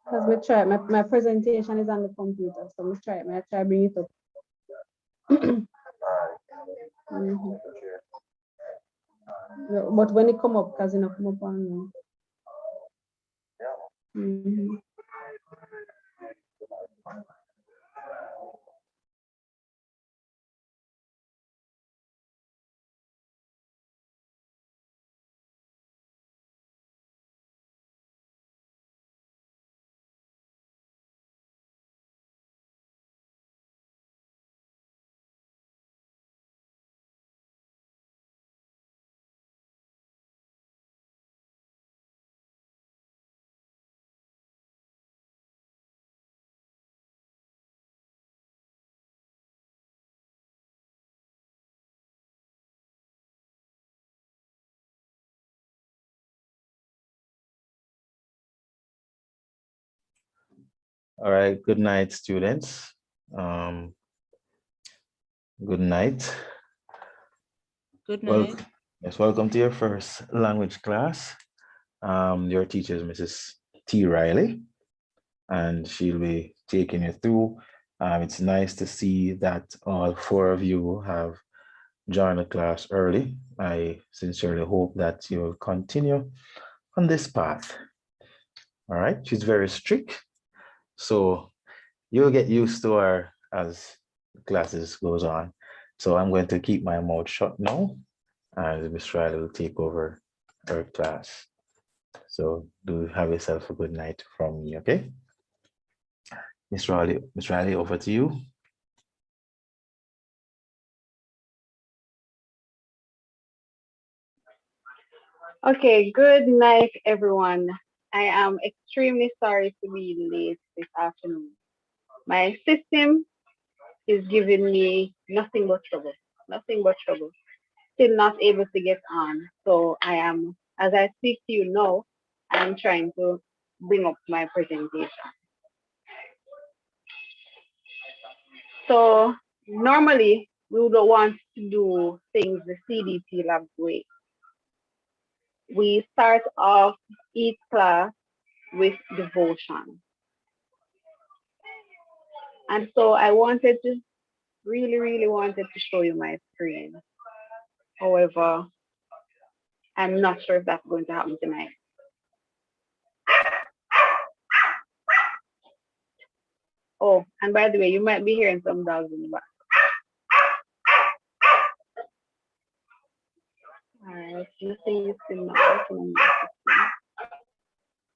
Because we try, my presentation is on the computer, so we try, I try bring it up. Mhm. Yeah, but when it come up, because it not come up on me. Mhm. All right, good night, students. Good night. Good Well, night. yes, welcome to your first language class. Your teacher is Mrs. T. Riley, and she'll be taking you through. It's nice to see that all four of you have joined the class early. I sincerely hope that you will continue on this path. All right, she's very strict. So you'll get used to her as classes goes on. So I'm going to keep my mouth shut now, and Miss Riley will take over her class. So do have yourself a good night from me, okay? Miss Riley, over to you. Okay, good night, everyone. I am extremely sorry to be late this afternoon. My system is giving me nothing but trouble, nothing but trouble. Still not able to get on. So I am, as I speak to you now, I am trying to bring up my presentation. So normally we would want to do things the CDP lab way. We start off each class with devotion. And so I wanted to really wanted to show you my screen. However, I'm not sure if that's going to happen tonight. Oh, and by the way, you might be hearing some dogs in the back. All right, nothing is still not working on my system.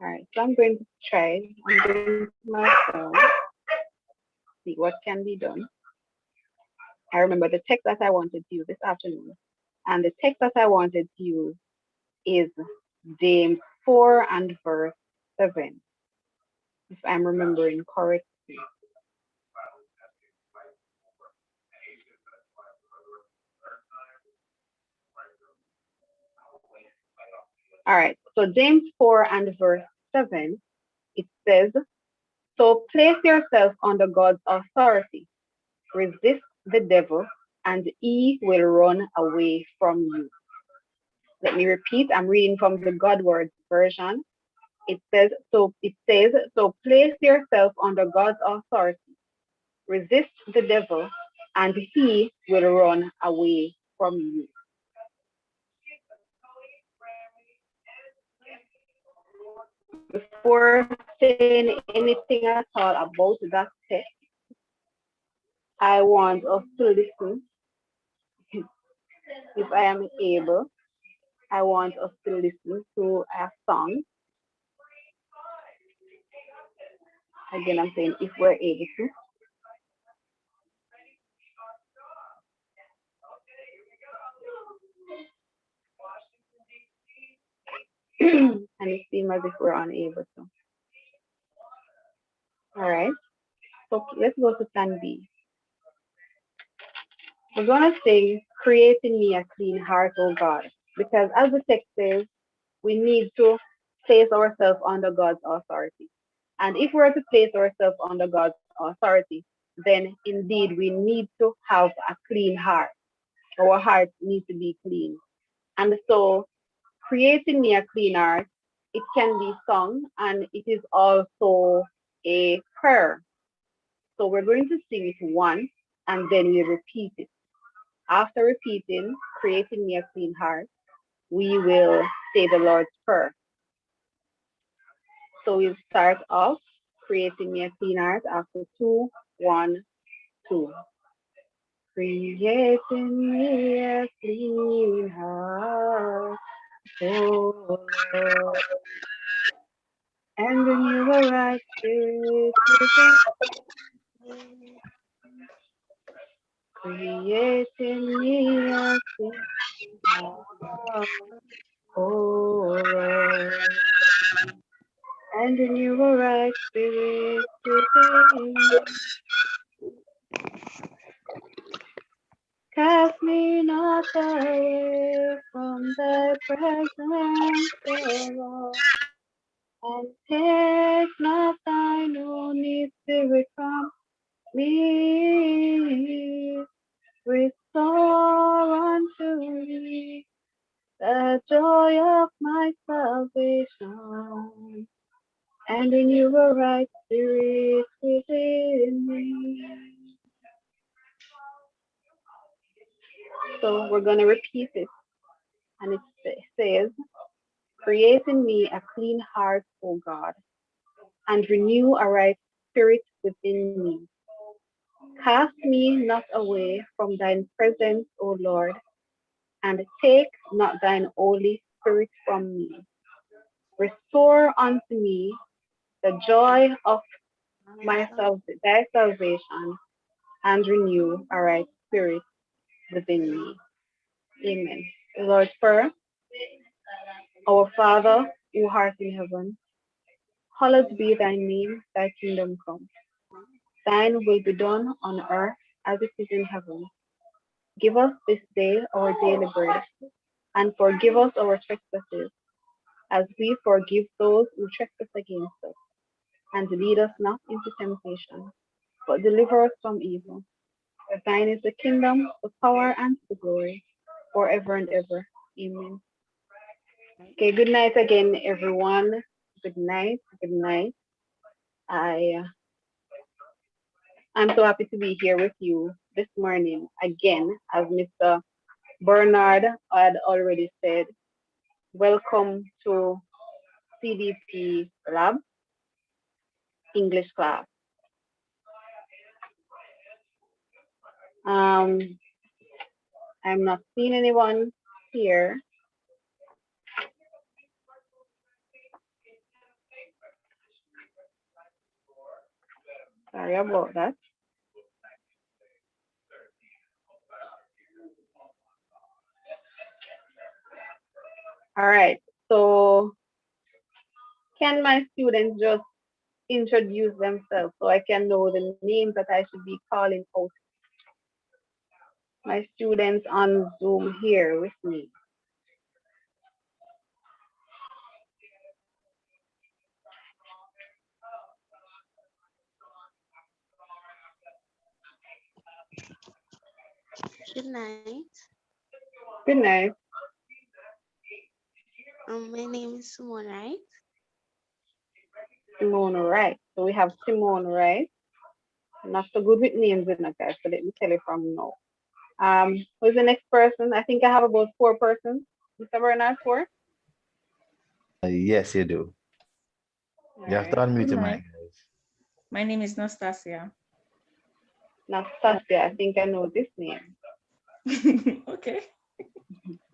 All right, so I'm going to try. I'm going to myself, see what can be done. I remember the text that I wanted to use this afternoon. And the text that I wanted to use is James 4 and verse 7, if I'm remembering correctly. All right, so James 4 and verse 7, it says, so place yourself under God's authority, resist the devil, and he will run away from you. Let me repeat, I'm reading from the God Words version. It says, so place yourself under God's authority, resist the devil, and he will run away from you. Before saying anything at all about that text, I want us to listen. If I am able, I want us to listen to a song. Again, I'm saying if we're able to. And it seems as if we're unable to. All right. So let's go to plan B. We're going to sing, create in me a clean heart, O God. Because as the text says, we need to place ourselves under God's authority. And if we're to place ourselves under God's authority, then indeed we need to have a clean heart. Our heart needs to be clean. And so creating me a clean heart, it can be sung and it is also a prayer. So we're going to sing it once and then we repeat it. After repeating, creating me a clean heart, we will say the Lord's Prayer. So we'll start off creating me a clean heart after 2, 1, 2. Creating me a clean heart, oh Lord, and renew a right spirit within me. Creating me a clean heart, oh Lord, and renew a right spirit within me. Cast me not away from thy presence, O Lord, and take not thine Holy Spirit from me. Restore unto me the joy of my salvation, and renew a right spirit within me. So we're going to repeat it. And it says, create in me a clean heart, O God, and renew a right spirit within me. Cast me not away from thine presence, O Lord, and take not thine Holy Spirit from me. Restore unto me the joy of thy salvation, and renew a right spirit within me. Amen. The Lord's Prayer. Our Father, who art in heaven, hallowed be thy name, thy kingdom come. Thine will be done on earth as it is in heaven. Give us this day our daily bread, and forgive us our trespasses, as we forgive those who trespass against us. And lead us not into temptation, but deliver us from evil. For thine is the kingdom, the power, and the glory, forever and ever. Amen. Okay, good night again, everyone. Good night. Good night. I I'm so happy to be here with you this morning again, as Mr. Bernard had already said. Welcome to CDP Lab English class. Um, I'm not seeing anyone here. Sorry about that. All right. So can my students just introduce themselves so I can know the names that I should be calling out? My students on Zoom here with me. Good night. Good night. My name is Simone, right? Simone Wright. So we have Simone Wright. Not so good with names, you know, guys. So let me tell you from now. Who's the next person? I think I have about 4 persons. Mr. Bernard, 4? Yes, you do. All You have to right. unmute Good your night. mic, guys. My name is Nastasia. Nastasia, I think I know this name. Okay.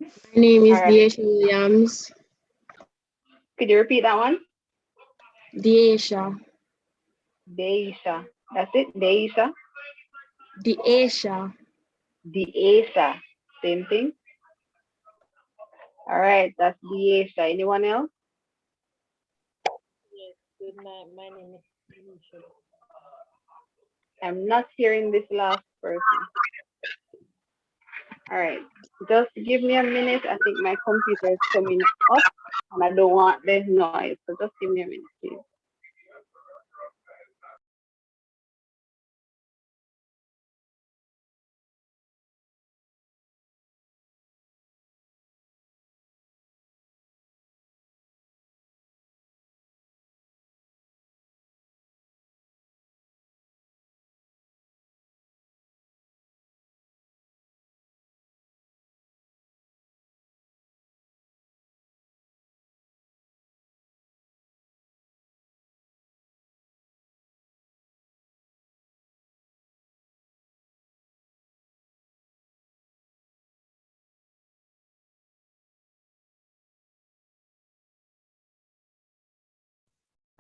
My name All is right. Deisha Williams. Could you repeat that one? Deisha. Deisha. That's it? Deisha? Deisha. Deisha. Same thing? All right. That's Deisha. Anyone else? Yes, good night. My name is Alicia. I'm not hearing this last person. All right. Just give me a minute. I think my computer is coming up and I don't want the noise. So just give me a minute, please.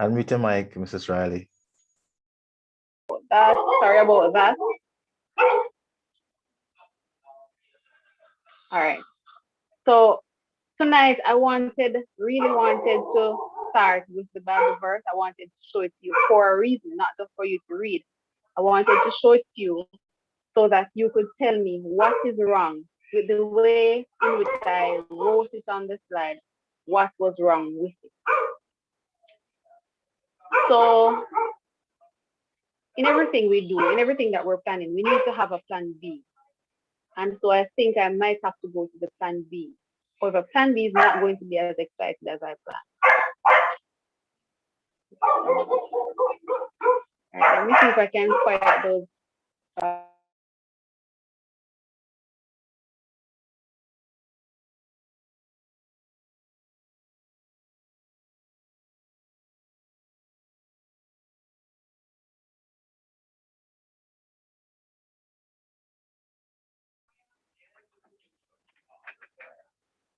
Unmute your mic, Mrs. Riley. Sorry about that. All right. So tonight I really wanted to start with the Bible verse. I wanted to show it to you for a reason, not just for you to read. I wanted to show it to you so that you could tell me what is wrong with the way in which I wrote it on the slide, what was wrong with it. So in everything we do, in everything that we're planning, we need to have a plan B. And so I think I might have to go to the plan B. However, plan B is not going to be as exciting as I planned. All right, let me see if I can quiet those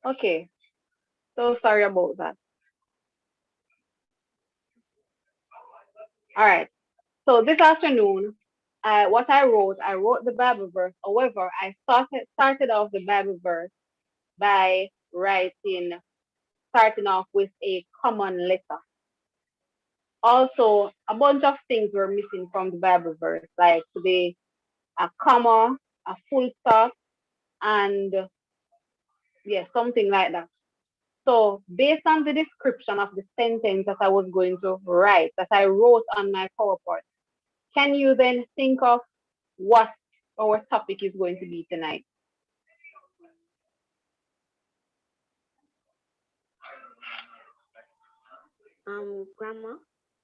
Okay, so sorry about that. All right. So this afternoon, I wrote the Bible verse. However, I started off the Bible verse by starting off with a common letter. Also, a bunch of things were missing from the Bible verse, like a comma, a full stop, and yeah, something like that. So, based on the description of the sentence that I was going to write, that I wrote on my PowerPoint, can you then think of what our topic is going to be tonight? Grammar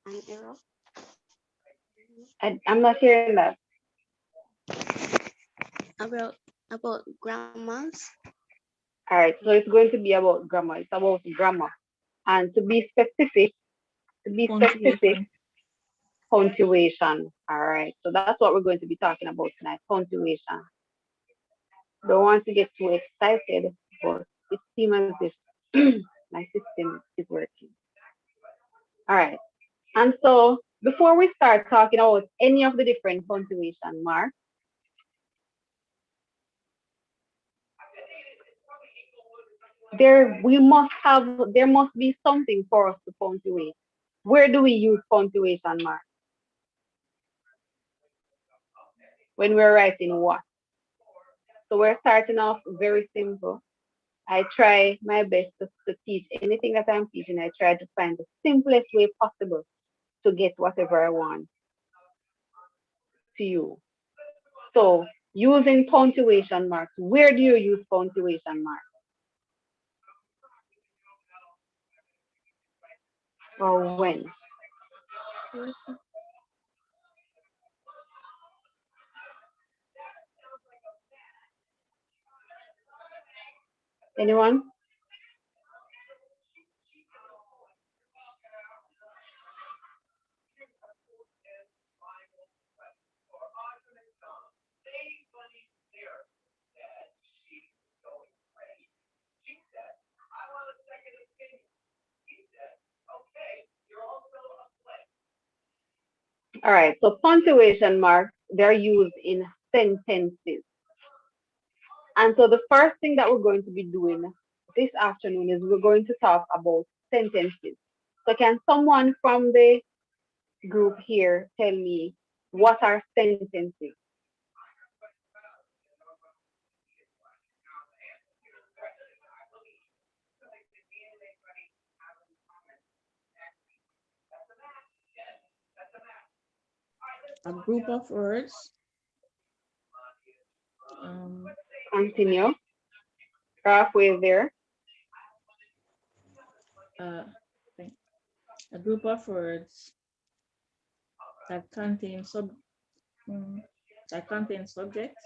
and error. I'm not hearing that. About grammars. All right, so it's going to be about grammar. It's about grammar. And to be specific, Punctuation. punctuation. All right, so that's what we're going to be talking about tonight, punctuation. Don't want to get too excited, but it seems as if my system is working. All right, and so before we start talking about any of the different punctuation marks, there must be something for us to punctuate. Where do we use punctuation marks? When we're writing what? So we're starting off very simple. I try my best to teach anything that I'm teaching. I try to find the simplest way possible to get whatever I want to you. So using punctuation marks, where do you use punctuation marks? Or when? Anyone? All right, so punctuation marks, they're used in sentences. And so the first thing that we're going to be doing this afternoon is we're going to talk about sentences. So can someone from the group here tell me what are sentences? A group of words. Um, Continue. Halfway there. uh, think- a group of words that contain mm, that contain subjects.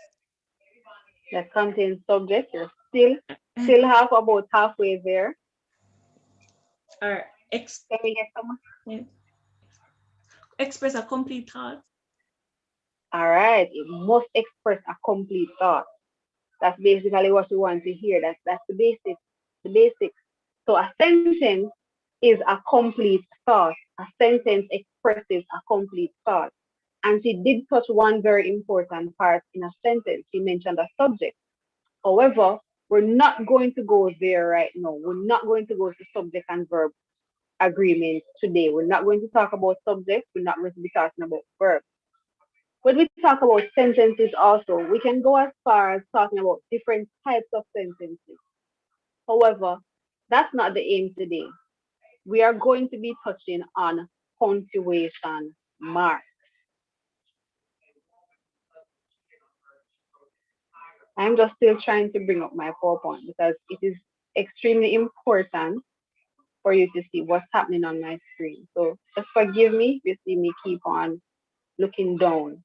That contains subject. You're still about halfway there. Or Can we get someone? express a complete thought. All right. It must express a complete thought. That's basically what we want to hear. That's the basic. The basics. So a sentence is a complete thought. A sentence expresses a complete thought. And she did touch one very important part in a sentence. She mentioned a subject. However, we're not going to go there right now. We're not going to go to subject and verb agreement today. We're not going to talk about subjects. We're not going to be talking about verbs. When we talk about sentences also, we can go as far as talking about different types of sentences. However, that's not the aim today. We are going to be touching on punctuation marks. I'm just still trying to bring up my PowerPoint because it is extremely important for you to see what's happening on my screen. So just forgive me if you see me keep on looking down.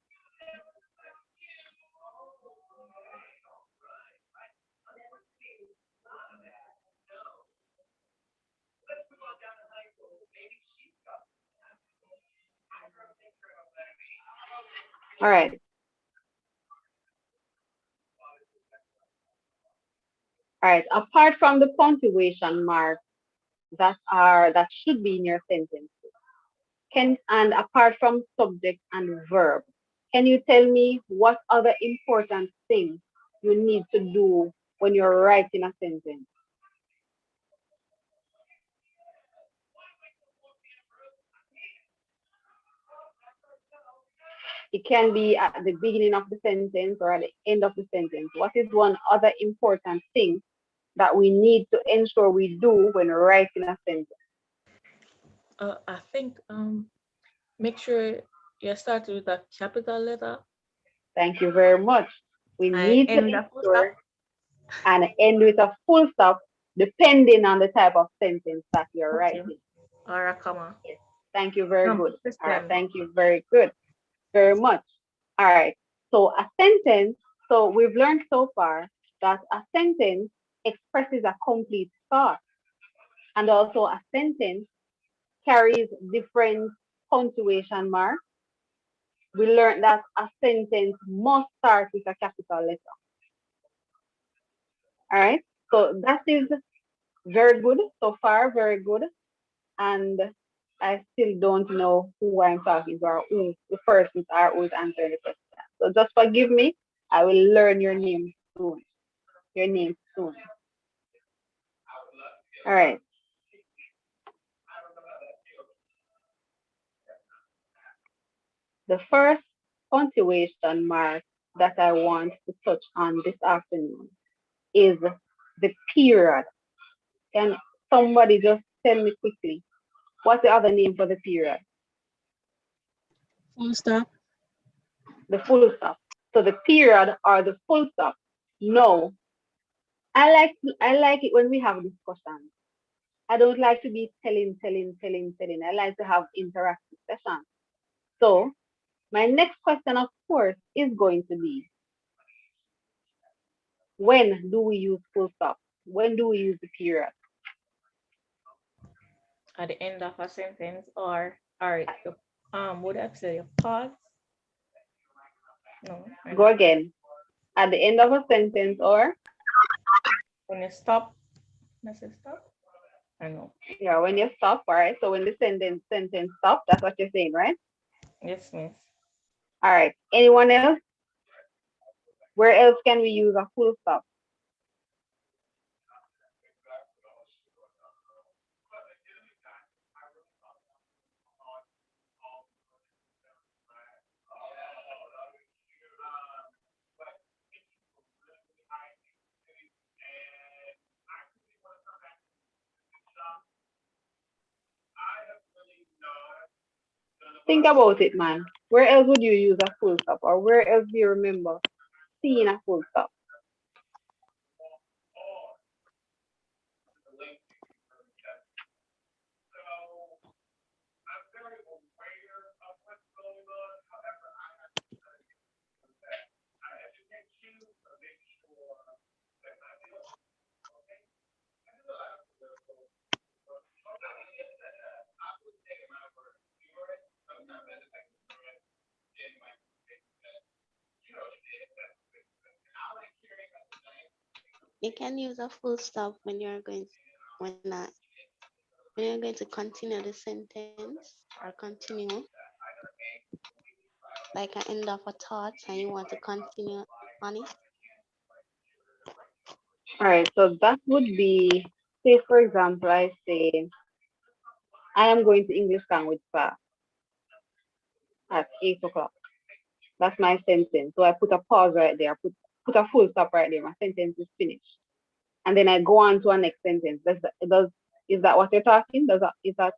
All right. All right. Apart from the punctuation marks that should be in your sentence, and apart from subject and verb, can you tell me what other important things you need to do when you're writing a sentence? It can be at the beginning of the sentence or at the end of the sentence. What is one other important thing that we need to ensure we do when writing a sentence? I think make sure you start with a capital letter Thank you very much. We and need to end the full stop. ensure and end with a full stop depending on the type of sentence that you're Okay. writing. Or a comma. Yes. Thank you very No, good. All right, question. thank you very good. Very much. All right. So a sentence, so we've learned so far that a sentence expresses a complete thought. And also a sentence carries different punctuation marks. We learned that a sentence must start with a capital letter. All right. So that is very good so far, very good. And I still don't know who I'm talking to or who the persons are who's answering the question. So just forgive me. I will learn your name soon. Your name soon. All right. The first punctuation mark that I want to touch on this afternoon is the period. Can somebody just tell me quickly what's the other name for the period? Full stop. The full stop. So the period or the full stop. No, I like it when we have discussions. I don't like to be telling. I like to have interactive sessions. So my next question, of course, is going to be when do we use full stop? When do we use the period? At the end of a sentence or would I say a pause? No, I Go know. again. At the end of a sentence or When you stop, I say stop. I know. yeah, when you stop, all right? So when the sentence stop, that's what you're saying, right? Yes, miss. All right. Anyone else? Where else can we use a full stop? Think about it, man. Where else would you use a full stop? Or where else do you remember seeing a full stop? You can use a full stop when when you're going to continue the sentence or continue like an end of a thought and you want to continue on it. All right, so that would be, say for example, I say, I am going to English language class at 8 o'clock. That's my sentence. So I put a pause right there, put a full stop right there. My sentence is finished. And then I go on to a next sentence. Is that what you're talking? Is that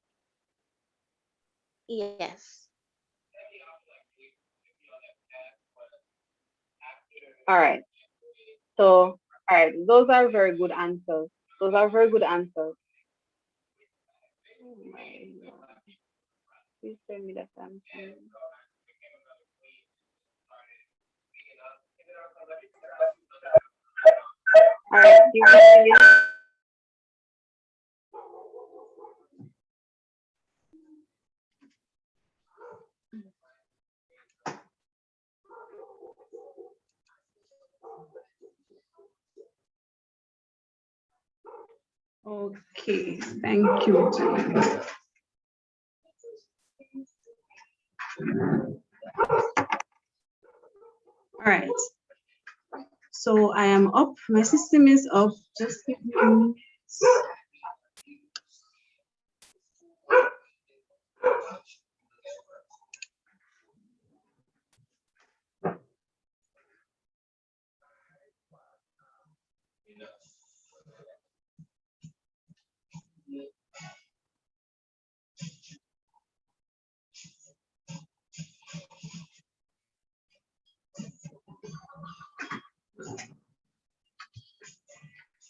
Yes. all right? So all right, those are very good answers. Those are very good answers. Oh my God. Please tell me that I'm all right. Give me Okay, thank you. All right. So I am up. My system is up. Just give me a minute.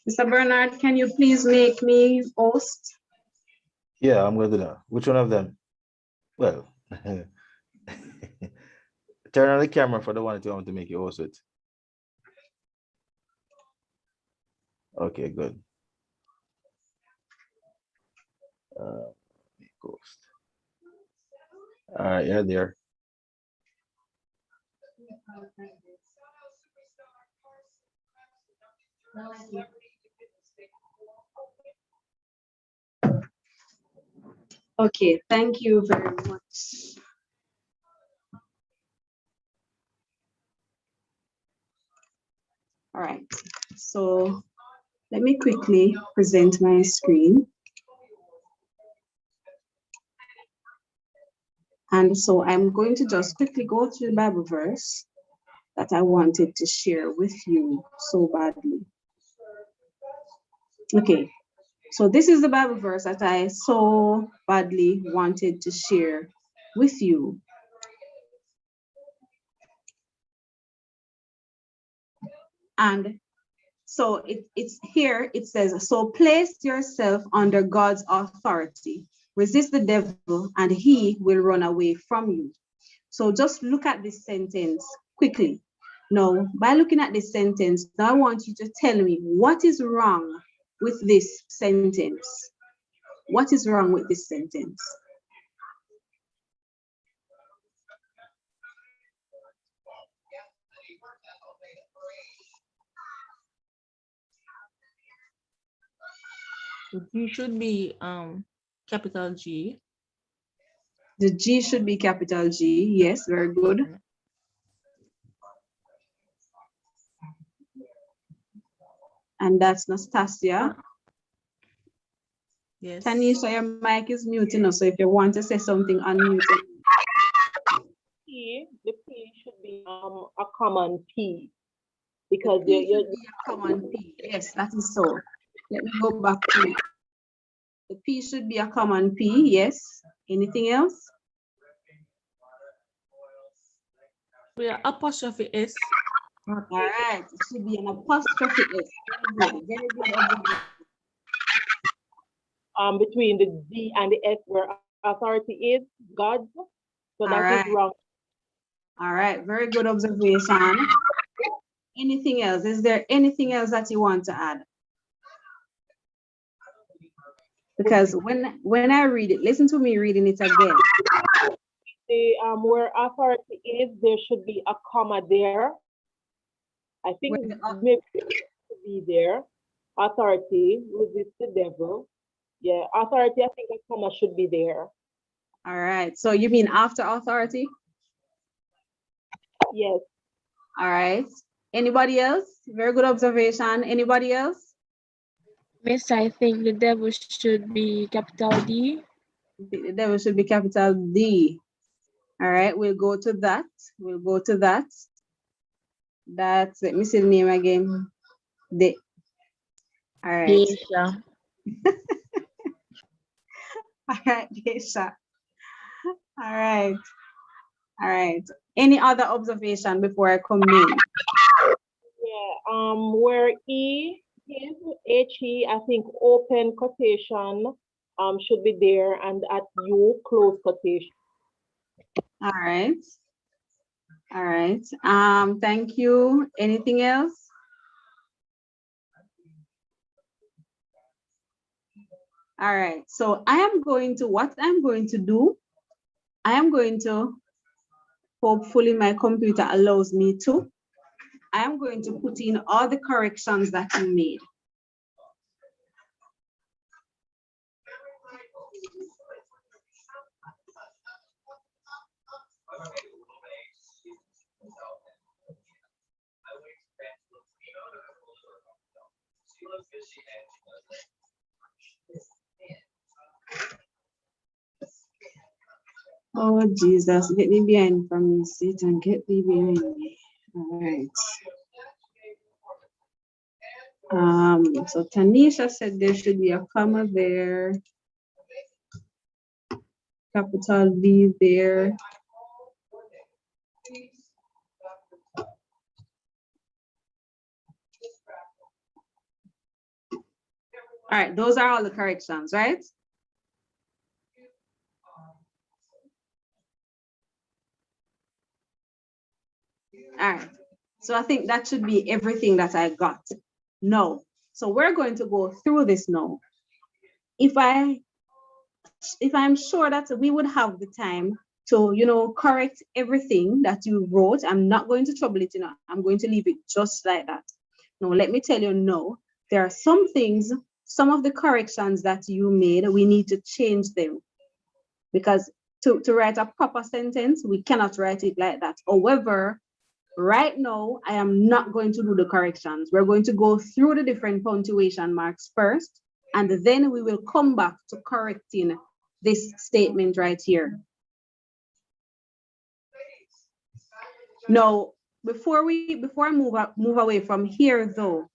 Mr. Bernard, can you please make me host? Yeah, I'm gonna do that. Which one of them? Well, turn on the camera for the one that you want to make you host with. Okay, good. Make host. All right, you're there. Okay, thank you very much. All right, so let me quickly present my screen. And so I'm going to just quickly go through the Bible verse that I wanted to share with you so badly. Okay, so this is the Bible verse that I so badly wanted to share with you. And so it's here, it says, so place yourself under God's authority, resist the devil, and he will run away from you. So just look at this sentence quickly. Now, by looking at this sentence, now I want you to tell me what is wrong with this sentence. What is wrong with this sentence? G should be capital G. The G should be capital G. Yes, very good. And that's Nastasia. Yes. Tanisha, your mic is muting, so if you want to say something, unmute it. The P should be a common P because The P should be a common P. Yes, that is so. Let me go back to it. The P should be a common P. Yes. Anything else? We are apostrophe S. All right. It should be an apostrophe S. Very good. Very good observation. Between the D and the S where authority is God. So that is wrong. All right. Very good observation. Anything else? Is there anything else that you want to add? Because when I read it, listen to me reading it again. The where authority is, there should be a comma there. I think maybe it should be there. Authority, resist the devil. Yeah, authority, I think a comma should be there. All right. So you mean after authority? Yes. All right. Anybody else? Very good observation. Anybody else? Miss, I think the devil should be capital D. The devil should be capital D. All right, we'll go to that. We'll go to that. That's, let me see the name again. D. All right. Deisha. All right, Deisha. All right. All right. Any other observation before I come in? Yeah, where E is HE, I think open quotation should be there, and at U close quotation. All right. All right. Thank you. Anything else? All right. So what I'm going to do, I am going to, hopefully my computer allows me to, I am going to put in all the corrections that you made. Oh, Jesus, get me behind from me, Satan, get me behind me. All right. So Tanisha said there should be a comma there, capital V there. All right, those are all the corrections, right? All right, so I think that should be everything that I got. No, so we're going to go through this now. If I'm sure that we would have the time to, correct everything that you wrote, I'm not going to trouble it, I'm going to leave it just like that. Now, let me tell you, no, there are some things, some of the corrections that you made, we need to change them. Because to write a proper sentence, we cannot write it like that. However, right now, I am not going to do the corrections. We're going to go through the different punctuation marks first, and then we will come back to correcting this statement right here. Now, before I move away from here though,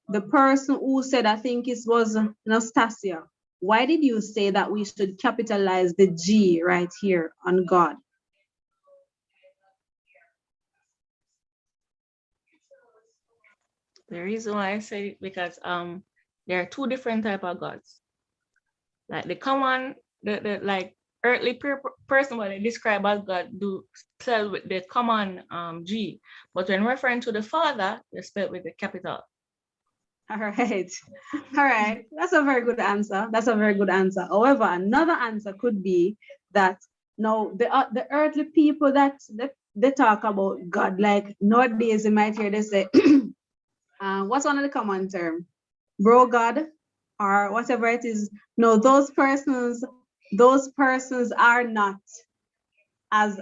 the person who said, I think it was Nastasia, why did you say that we should capitalize the G right here on God? The reason why I say it because there are two different type of gods. Like the common, the like earthly person what they describe as God do spell with the common G, but when referring to the Father, they spell with the capital. All right. All right. That's a very good answer. That's a very good answer. However, another answer could be that no, the earthly people that they talk about God, like nowadays you might hear they say, what's one of the common term? Bro God, or whatever it is. No, those persons are not, as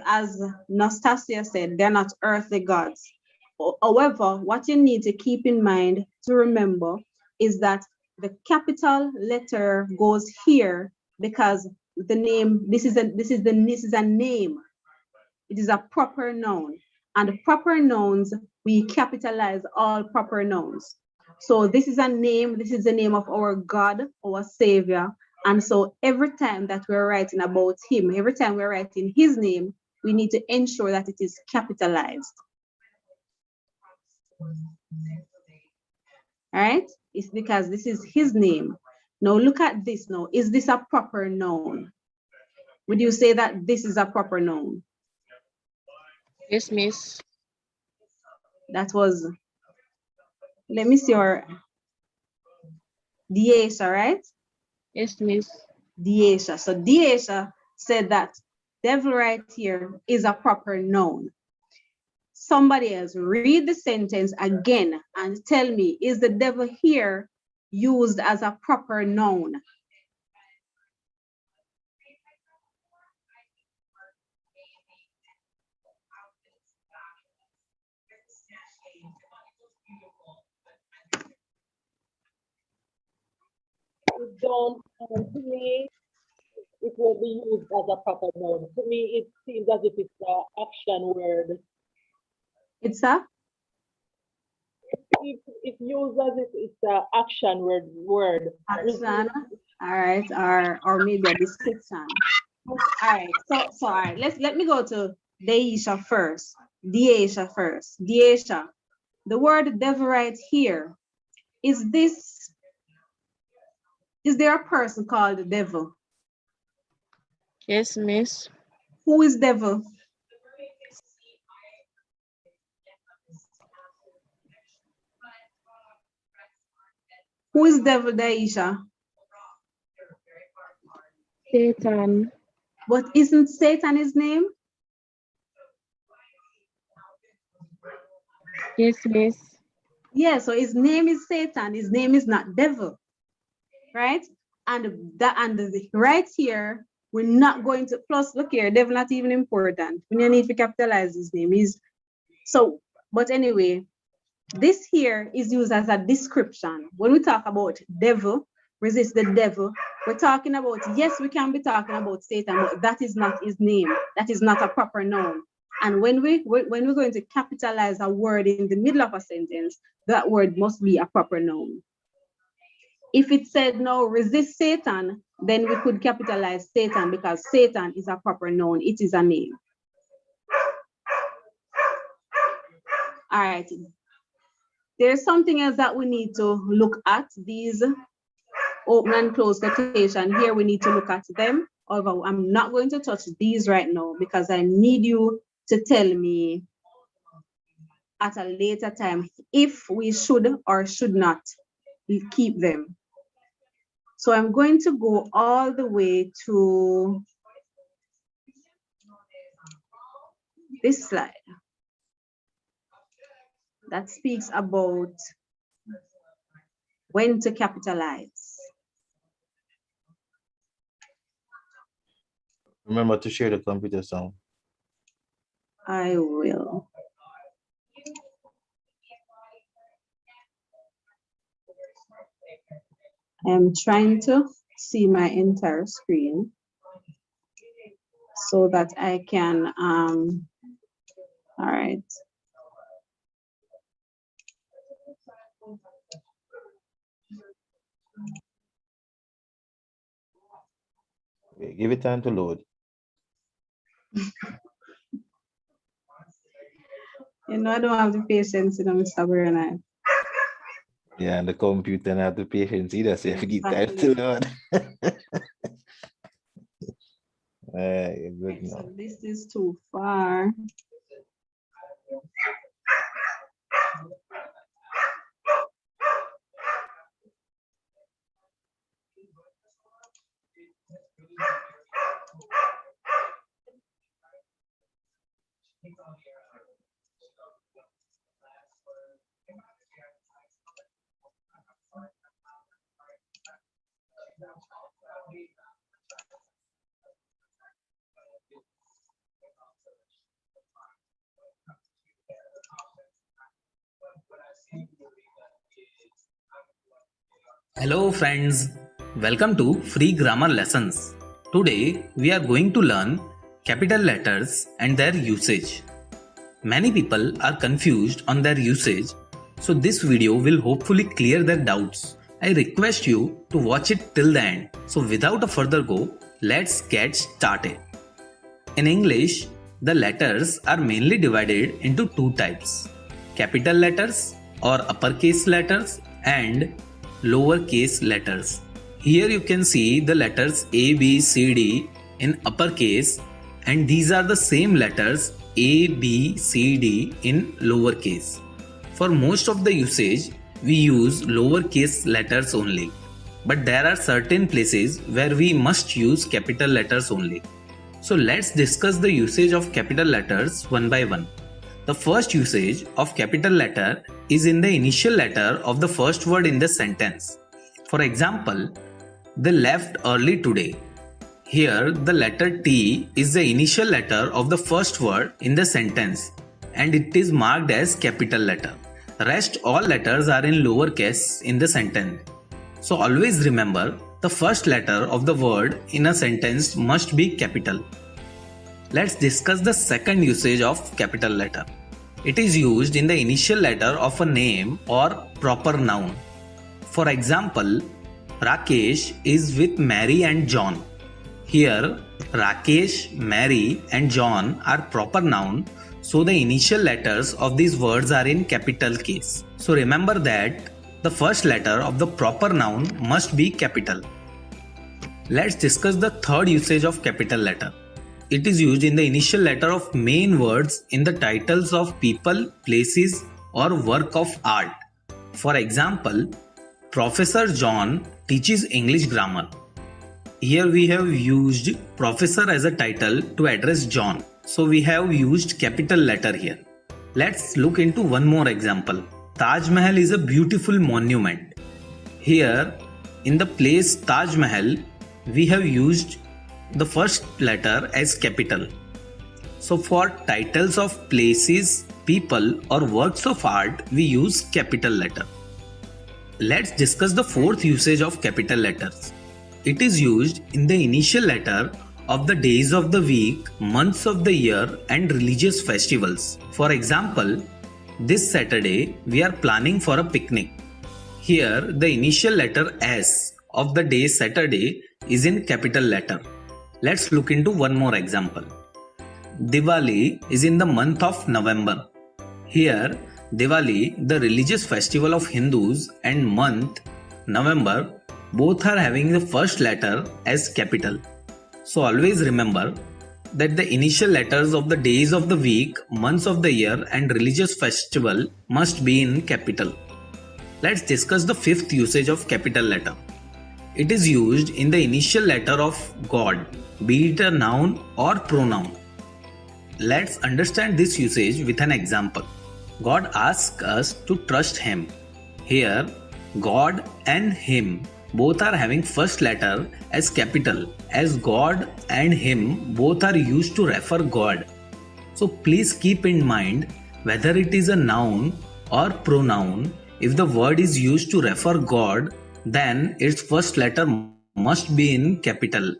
Nastasia said, they're not earthly gods. However, what you need to keep in mind to remember is that the capital letter goes here because the name, this is a name. It is a proper noun. And proper nouns, we capitalize all proper nouns. So this is a name, this is the name of our God, our Savior. And so every time that we're writing about him, every time we're writing his name, we need to ensure that it is capitalized. All right, it's because this is his name. Now look at this now. Is this a proper noun? Would you say that this is a proper noun? Yes, miss. That was, let me see your Diesha, right? Yes, miss. Diesha. So Diesha said that devil right here is a proper noun. Somebody else read the sentence again and tell me, is the devil here used as a proper noun? To me, it will be used as a proper noun. To me, it seems as if it's an action word. It's a? It's used as if it's an action word. Action. All right, or maybe a description. All right, so all right, let me go to Deisha first. Deisha first. Deisha, the word devil right here, is there a person called the devil? Yes, miss. Who is devil? Who is devil, Deisha? Satan. But isn't Satan his name? Yes, miss. Yeah, so his name is Satan. His name is not devil, right? And right here, we're not going to, plus look here, devil not even important. We don't need to capitalize his name. But anyway, This here is used as a description. When we talk about devil, resist the devil, we're talking about, yes, we can be talking about Satan, but that is not his name. That is not a proper noun. And when we're going to capitalize a word in the middle of a sentence, that word must be a proper noun. If it said no, resist Satan, then we could capitalize Satan because Satan is a proper noun. It is a name. All right. There's something else that we need to look at. These open and close quotation here, we need to look at them. Although I'm not going to touch these right now because I need you to tell me at a later time if we should or should not keep them. So I'm going to go all the way to this slide that speaks about when to capitalize. Remember to share the computer sound. I will. I'm trying to see my entire screen so that I can, all right. Okay, give it time to load. You know, I don't have the patience, you know, Mr. Bernard. Yeah, and the computer and have the patience either, so you have to give time to load. Good So now. this is too far. Hello friends, welcome to Free Grammar Lessons. Today we are going to learn capital letters and their usage. Many people are confused on their usage, so this video will hopefully clear their doubts. I request you to watch it till the end. So without a further go, let's get started. In English, the letters are mainly divided into two types: capital letters or uppercase letters and lowercase letters. Here you can see the letters A, B, C, D in uppercase, and these are the same letters A, B, C, D in lowercase. For most of the usage, we use lowercase letters only. But there are certain places where we must use capital letters only. So let's discuss the usage of capital letters one by one. The first usage of capital letter is in the initial letter of the first word in the sentence. For example, they left early today. Here, the letter T is the initial letter of the first word in the sentence and it is marked as capital letter. Rest all letters are in lowercase in the sentence. So always remember, the first letter of the word in a sentence must be capital. Let's discuss the second usage of capital letter. It is used in the initial letter of a name or proper noun. For example, Rakesh is with Mary and John. Here, Rakesh, Mary and John are proper noun, so the initial letters of these words are in capital case. So remember that the first letter of the proper noun must be capital. Let's discuss the third usage of capital letter. It is used in the initial letter of main words in the titles of people, places or work of art. For example, Professor John teaches English grammar. Here we have used Professor as a title to address John. So we have used capital letter here. Let's look into one more example. Taj Mahal is a beautiful monument. Here in the place Taj Mahal, we have used the first letter as capital. So for titles of places people, or works of art, we use capital letter. Let's discuss the fourth usage of capital letters. It is used in the initial letter of the days of the week, months of the year, and religious festivals. For example, this Saturday we are planning for a picnic. Here, the initial letter S of the day Saturday is in capital letter. Let's look into one more example. Diwali is in the month of November. Here, Diwali, the religious festival of Hindus, and month, November, both are having the first letter as capital. So always remember that the initial letters of the days of the week, months of the year, and religious festival must be in capital. Let's discuss the fifth usage of capital letter. It is used in the initial letter of God, be it a noun or pronoun. Let's understand this usage with an example. God asks us to trust Him. Here, God and Him both are having first letter as capital, as God and Him both are used to refer God. So please keep in mind whether it is a noun or pronoun. If the word is used to refer God, then its first letter must be in capital.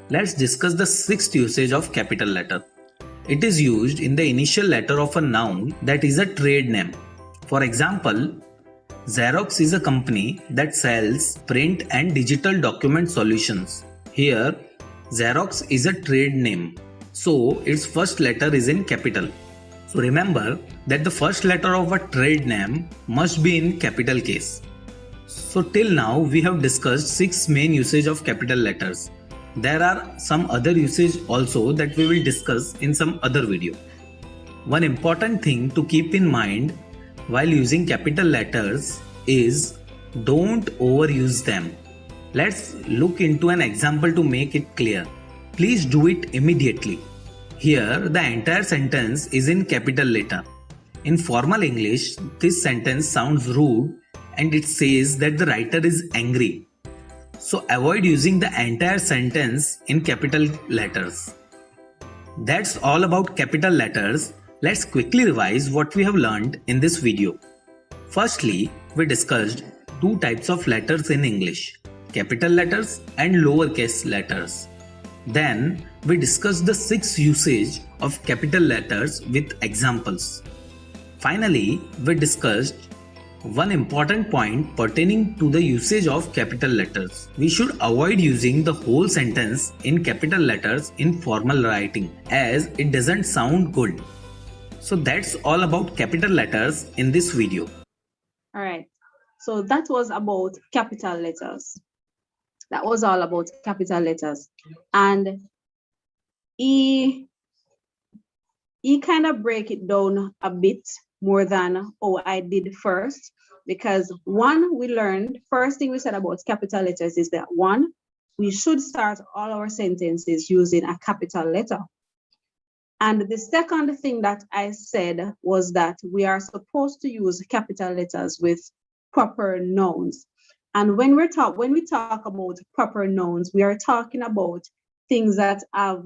Let's discuss the sixth usage of capital letter. It is used in the initial letter of a noun that is a trade name. For example, Xerox is a company that sells print and digital document solutions. Here, Xerox is a trade name, so its first letter is in capital. So remember that the first letter of a trade name must be in capital case. So till now we have discussed 6 main usage of capital letters. There are some other usage also that we will discuss in some other video. One important thing to keep in mind while using capital letters is don't overuse them. Let's look into an example to make it clear. Please do it immediately. Here the entire sentence is in capital letter. In formal English, this sentence sounds rude and it says that the writer is angry. So avoid using the entire sentence in capital letters. That's all about capital letters. Let's quickly revise what we have learned in this video. Firstly, we discussed 2 types of letters in English, capital letters and lowercase letters. Then we discussed the 6 usage of capital letters with examples. Finally, we discussed one important point pertaining to the usage of capital letters. We should avoid using the whole sentence in capital letters in formal writing as it doesn't sound good. So that's all about capital letters in this video. All right. So that was about capital letters. That was all about capital letters. And he kind of break it down a bit more than how I did first, because one, we learned, first thing we said about capital letters is that one, we should start all our sentences using a capital letter. And the second thing that I said was that we are supposed to use capital letters with proper nouns. And when we talk about proper nouns, we are talking about things that have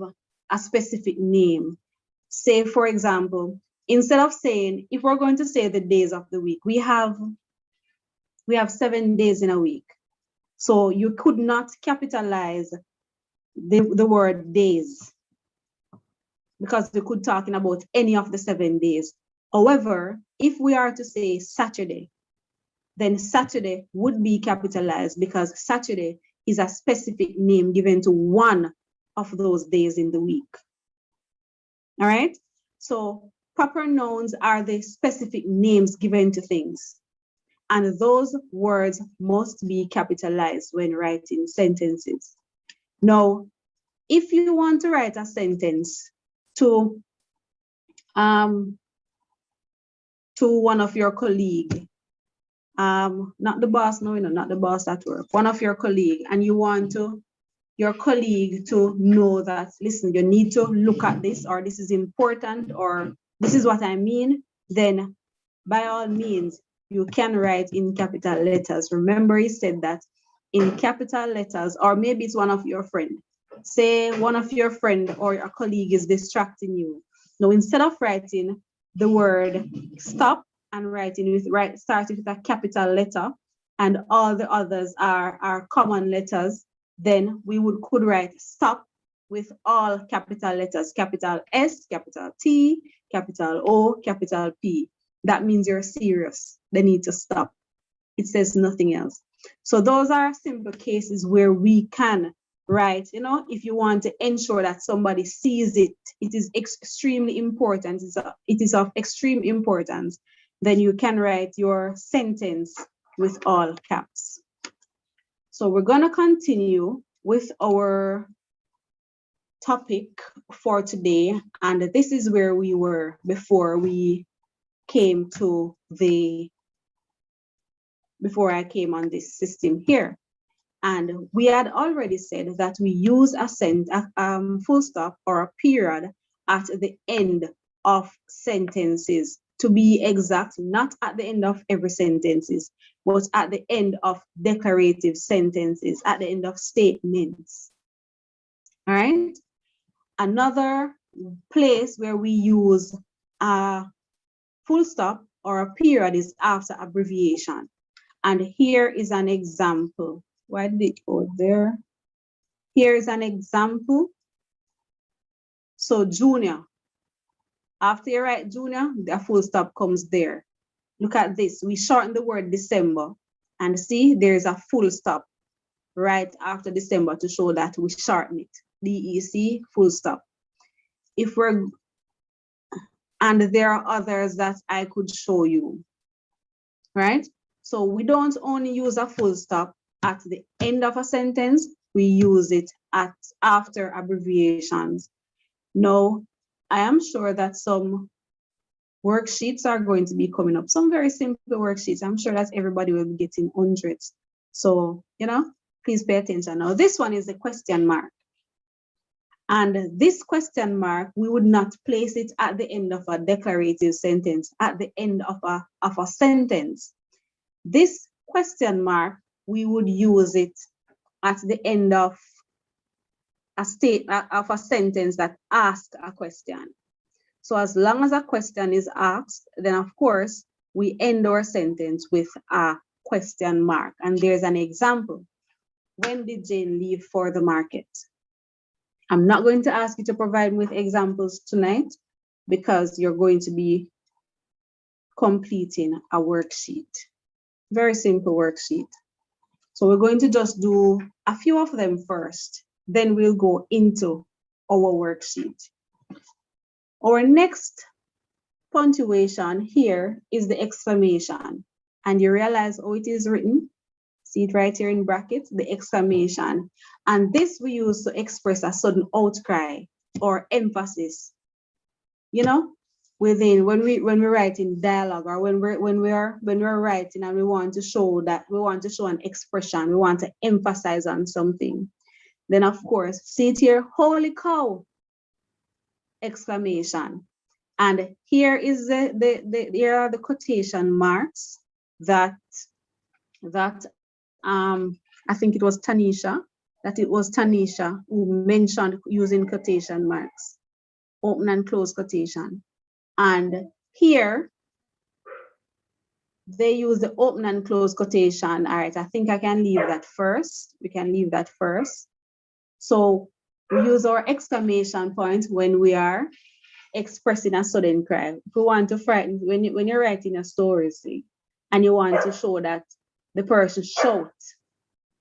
a specific name. Say, for example, instead of saying, if we're going to say the days of the week, we have 7 days in a week. So you could not capitalize the word days because we could talking about any of the 7 days. However, if we are to say Saturday, then Saturday would be capitalized because Saturday is a specific name given to one of those days in the week. All right? So proper nouns are the specific names given to things. And those words must be capitalized when writing sentences. Now, if you want to write a sentence to one of your colleagues, not the boss, no, not the boss at work, one of your colleagues, and you want your colleague to know that, listen, you need to look at this, or this is important, or this is what I mean, then by all means, you can write in capital letters. Remember, he said that in capital letters, or maybe it's one of your friends. Say one of your friend or a colleague is distracting you. Now, instead of writing the word stop and starting with a capital letter, and all the others are common letters, then we could write stop with all capital letters, capital S, capital T, capital O, capital P. That means you're serious. They need to stop. It says nothing else. So those are simple cases where we can write, if you want to ensure that somebody sees it, it is extremely important. It is of extreme importance. Then you can write your sentence with all caps. So we're going to continue with our topic for today. And this is where we were before I came on this system here. And we had already said that we use a full stop or a period at the end of sentences. To be exact, not at the end of every sentences, but at the end of declarative sentences, at the end of statements. All right. Another place where we use a full stop or a period is after abbreviation. And here is an example. Why did it go there? Here is an example. So junior. After you write junior, the full stop comes there. Look at this. We shorten the word December. And see, there's a full stop right after December to show that we shorten it. DEC, full stop. And there are others that I could show you. Right? So we don't only use a full stop at the end of a sentence, we use it after abbreviations. Now, I am sure that some worksheets are going to be coming up, some very simple worksheets. I'm sure that everybody will be getting hundreds. So, please pay attention. Now, this one is a question mark. And this question mark, we would not place it at the end of a declarative sentence, at the end of a sentence. This question mark, we would use it at the end of a sentence that asks a question. So as long as a question is asked, then of course, we end our sentence with a question mark. And there's an example. When did Jane leave for the market? I'm not going to ask you to provide me with examples tonight because you're going to be completing a worksheet. Very simple worksheet. So we're going to just do a few of them first. Then we'll go into our worksheet. Our next punctuation here is the exclamation. And you realize how it is written? See it right here in brackets, the exclamation. And this we use to express a sudden outcry or emphasis. When we're writing dialogue or when we're writing and we want to show an expression, we want to emphasize on something. Then of course, see it here, holy cow! Exclamation. And here is here are the quotation marks that I think it was Tanisha who mentioned using quotation marks, open and close quotation. And here they use the open and close quotation. All right, I think I can leave that first. We can leave that first. So we use our exclamation point when we are expressing a sudden cry. If we want to frighten, when you're writing a story, see, and you want to show that the person shouted,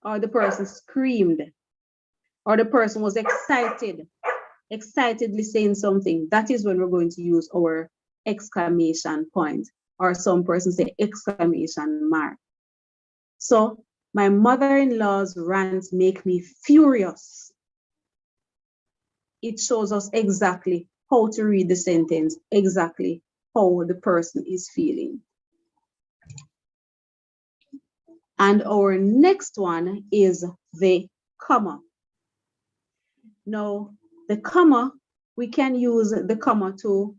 or the person screamed, or the person was excitedly saying something, that is when we're going to use our exclamation point, or some person say exclamation mark. So my mother-in-law's rants make me furious. It shows us exactly how to read the sentence, exactly how the person is feeling. And our next one is the comma. Now, the comma, we can use the comma to,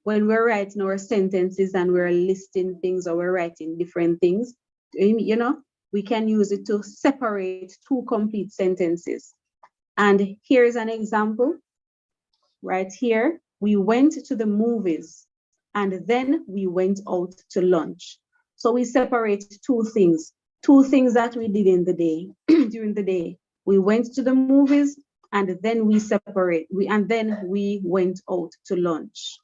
when we're writing our sentences and we're listing things or we're writing different things, we can use it to separate two complete sentences. And here's an example. Right here, we went to the movies. and then we went out to lunch. So we separate two things that we did in the day, during the day. We went to the movies, and then we went out to lunch.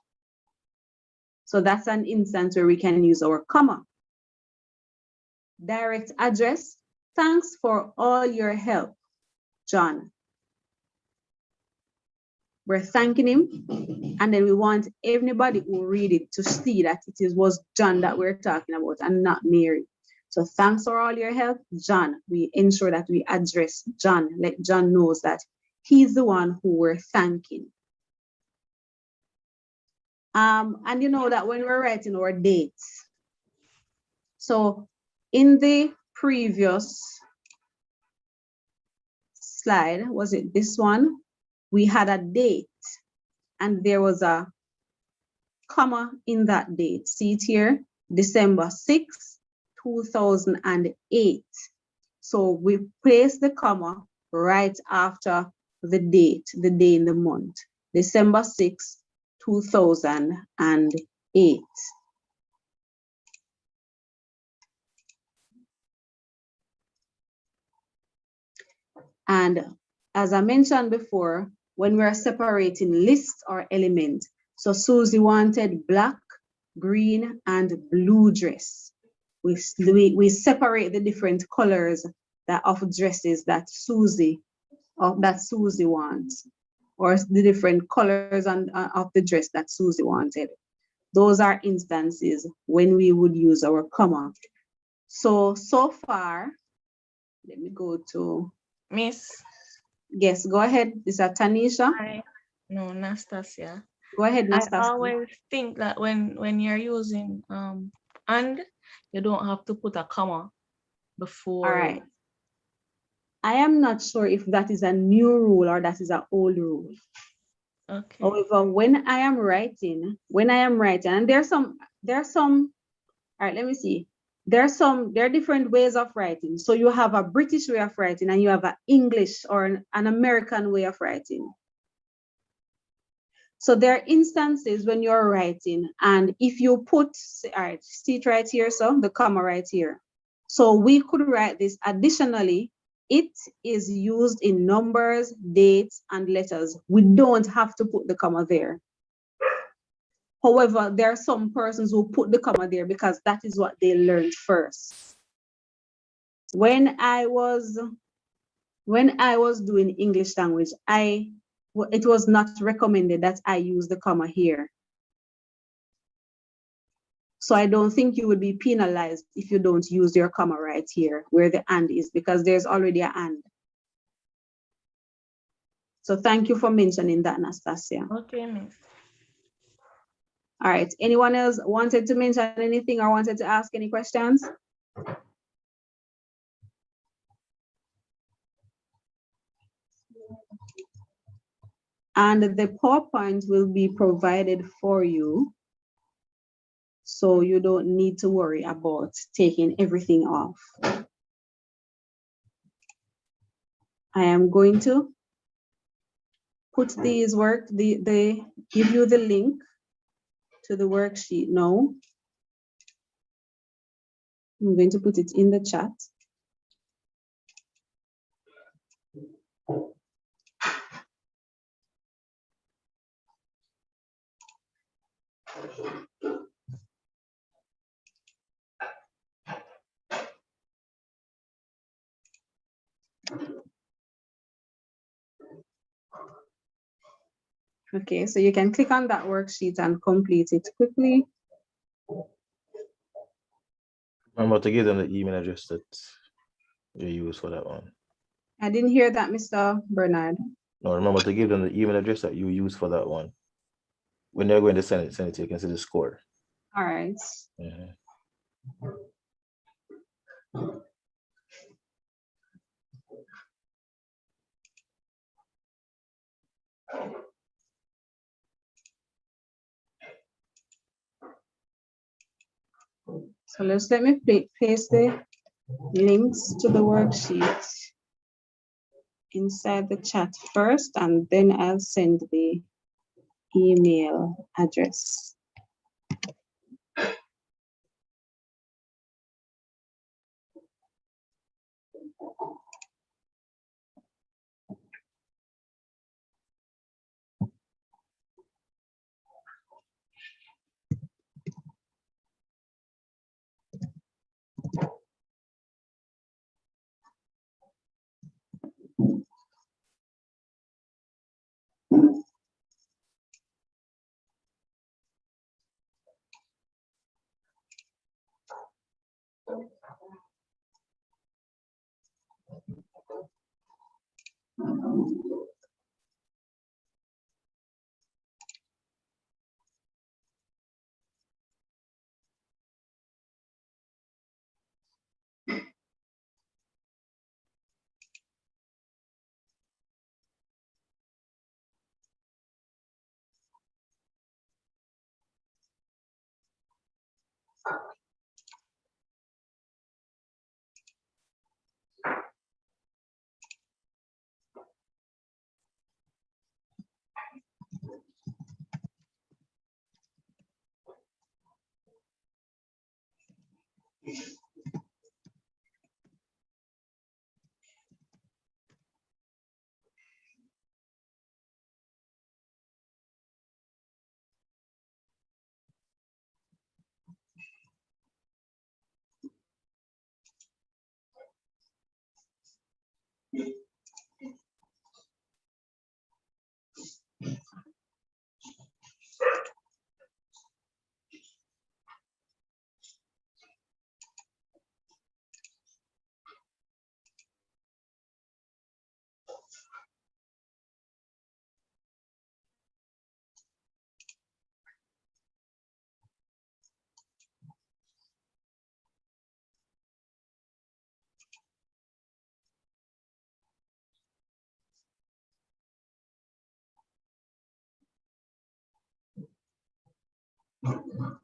So that's an instance where we can use our comma. Direct address, thanks for all your help, John. We're thanking him, and then we want everybody who read it to see that was John that we're talking about and not Mary. So thanks for all your help, John. We ensure that we address John, let John knows that he's the one who we're thanking. And you know that when we're writing our dates, so in the previous slide, was it this one? We had a date and there was a comma in that date. See it here, December 6, 2008. So we place the comma right after the date, the day in the month, December 6, 2008. And as I mentioned before, when we're separating lists or elements, so Susie wanted black, green, and blue dress. We separate the different colors of dresses that Susie wants, or the different colors of the dress that Susie wanted. Those are instances when we would use our comma. So far, let me go to Miss. Yes, go ahead. Is that Tanisha? No, Nastasia. Go ahead, Nastasia. I always think that when you're using and, you don't have to put a comma before. All right. I am not sure if that is a new rule or that is an old rule. Okay. However, when I am writing, and there are some, all right, let me see. There are different ways of writing. So you have a British way of writing and you have an English or an American way of writing. So there are instances when you're writing, and if you put, all right, see it right here, so the comma right here. So we could write this additionally. It is used in numbers, dates, and letters. We don't have to put the comma there. However, there are some persons who put the comma there because that is what they learned first. When I was doing English language, it was not recommended that I use the comma here. So I don't think you would be penalized if you don't use your comma right here where the and is, because there's already an and. So thank you for mentioning that, Nastasia. Okay, miss. All right, anyone else wanted to mention anything or wanted to ask any questions? And the PowerPoint will be provided for you, so you don't need to worry about taking everything off. I am going to put these they give you the link to the worksheet now. I'm going to put it in the chat. Okay, so you can click on that worksheet and complete it quickly. Remember to give them the email address that you use for that one. I didn't hear that, Mr. Bernard. No, remember to give them the email address that you use for that one. When they're going to send it, you can see the score. All right. Yeah. So let me paste the links to the worksheet inside the chat first, and then I'll send the email address.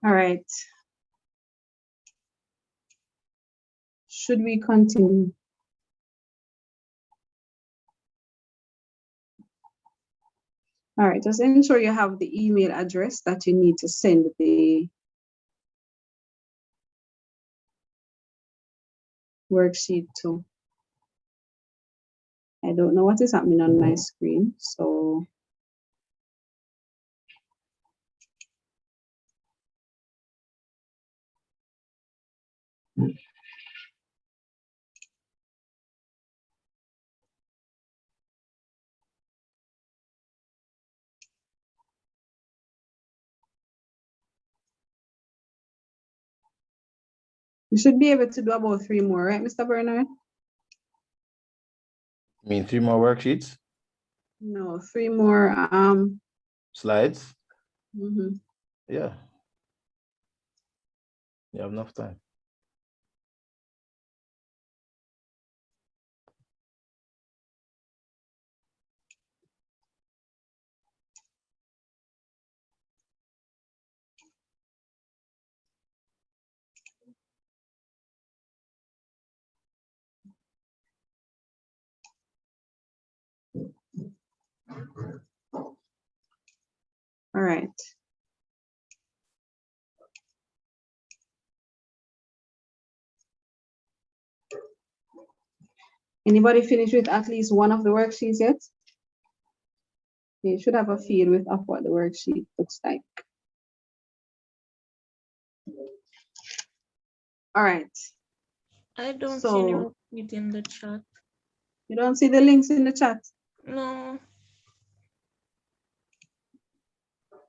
All right. Should we continue? All right, just ensure you have the email address that you need to send the worksheet to. I don't know what is happening on my screen, so. You should be able to do about 3 more, right, Mr. Bernard? I mean, 3 more worksheets, No, 3 more. slides. Mhm. Yeah. You have enough time. All right. Anybody finished with at least one of the worksheets yet? You should have a feel with of what the worksheet looks like. All right. I don't see any worksheet in the chat. You don't see the links in the chat? No.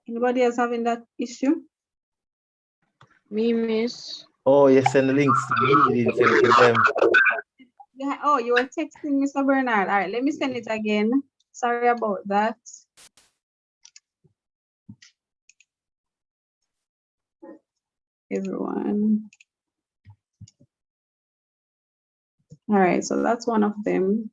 Anybody else having that issue? Me, miss. Oh, you send the links to me, you didn't send it to them. Yeah. Oh, you were texting Mr. Bernard. All right, let me send it again. Sorry about that. Everyone. All right, so that's one of them.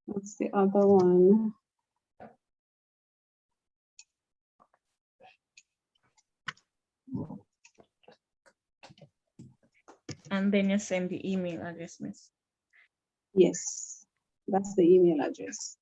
What's the other one? And then you send the email address, miss. Yes, that's the email address.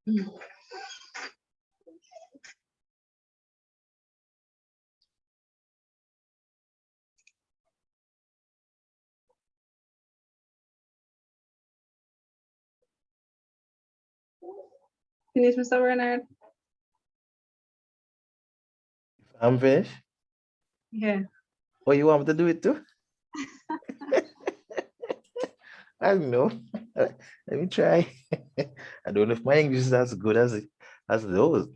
Finish, Mr. Bernard? I'm finished. Yeah. Oh, you want me to do it too? I don't know. Let me try. I don't know if my English is as good as those.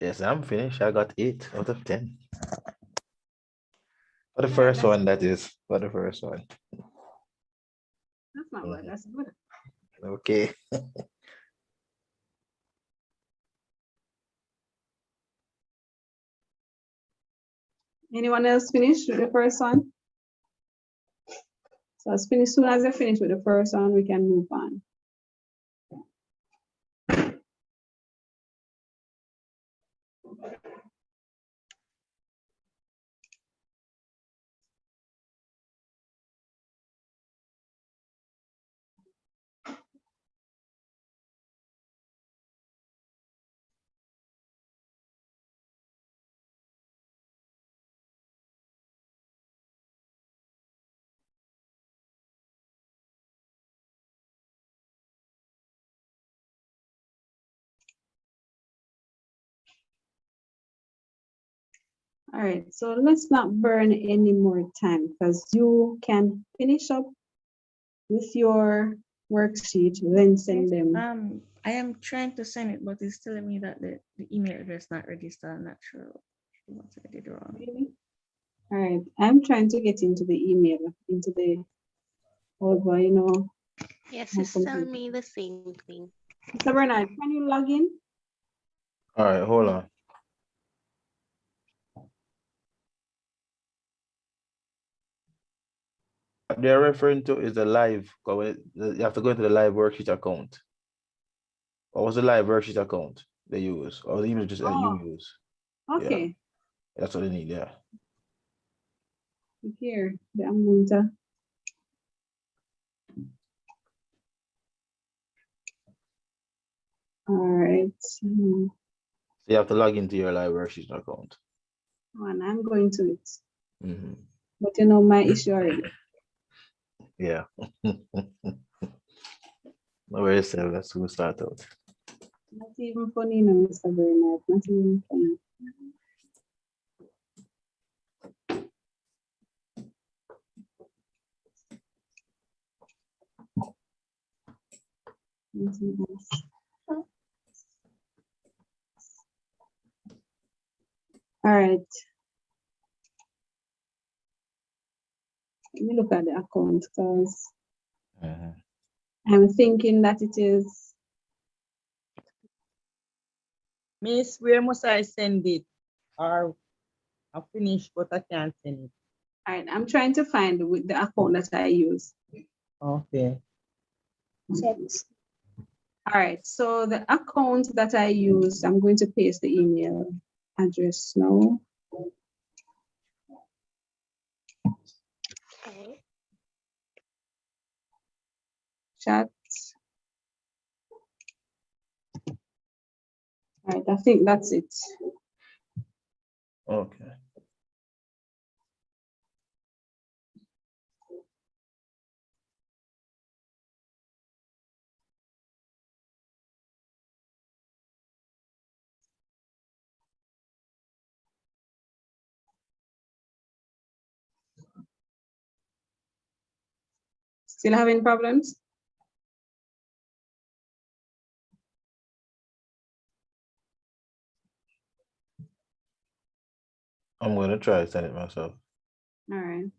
Yes, I'm finished. I got 8 out of 10. For the Yeah, first that's one, that is. For the first one. not bad. That's good. Okay. Anyone else finish with the first one? So as soon as you finish with the first one, we can move on. All right, so let's not burn any more time because you can finish up with your worksheet, then send them. I am trying to send it, but it's telling me that the email address not registered. I'm not sure what I did wrong. Really? All right, I'm trying to get into the email, into the over, you know. Yes, it's telling me the same thing. Mr. Bernard, can you log in? All right, hold on. What they're referring to is the live. You have to go into the live worksheet account. What was the live worksheet account they use? Or the email just that you use? Okay. Yeah, that's what they need, yeah. Here, the amount. All right. So you have to log into your live worksheet account. And I'm going to it. Mm-hmm. But you know my issue already. Yeah. No worries, sir. Let's go start out. Not even funny, no, Mr. Bernard. Not even funny. All right. Let me look at the account because I'm thinking that it is. Miss, where must I send it? Or I finished, but I can't send it. All right, I'm trying to find with the account that I use. Okay. All right, so the account that I use, I'm going to paste the email address now. Okay. Chat. All right, I think that's it. Okay. Still having problems? I'm gonna try to send it myself. All right.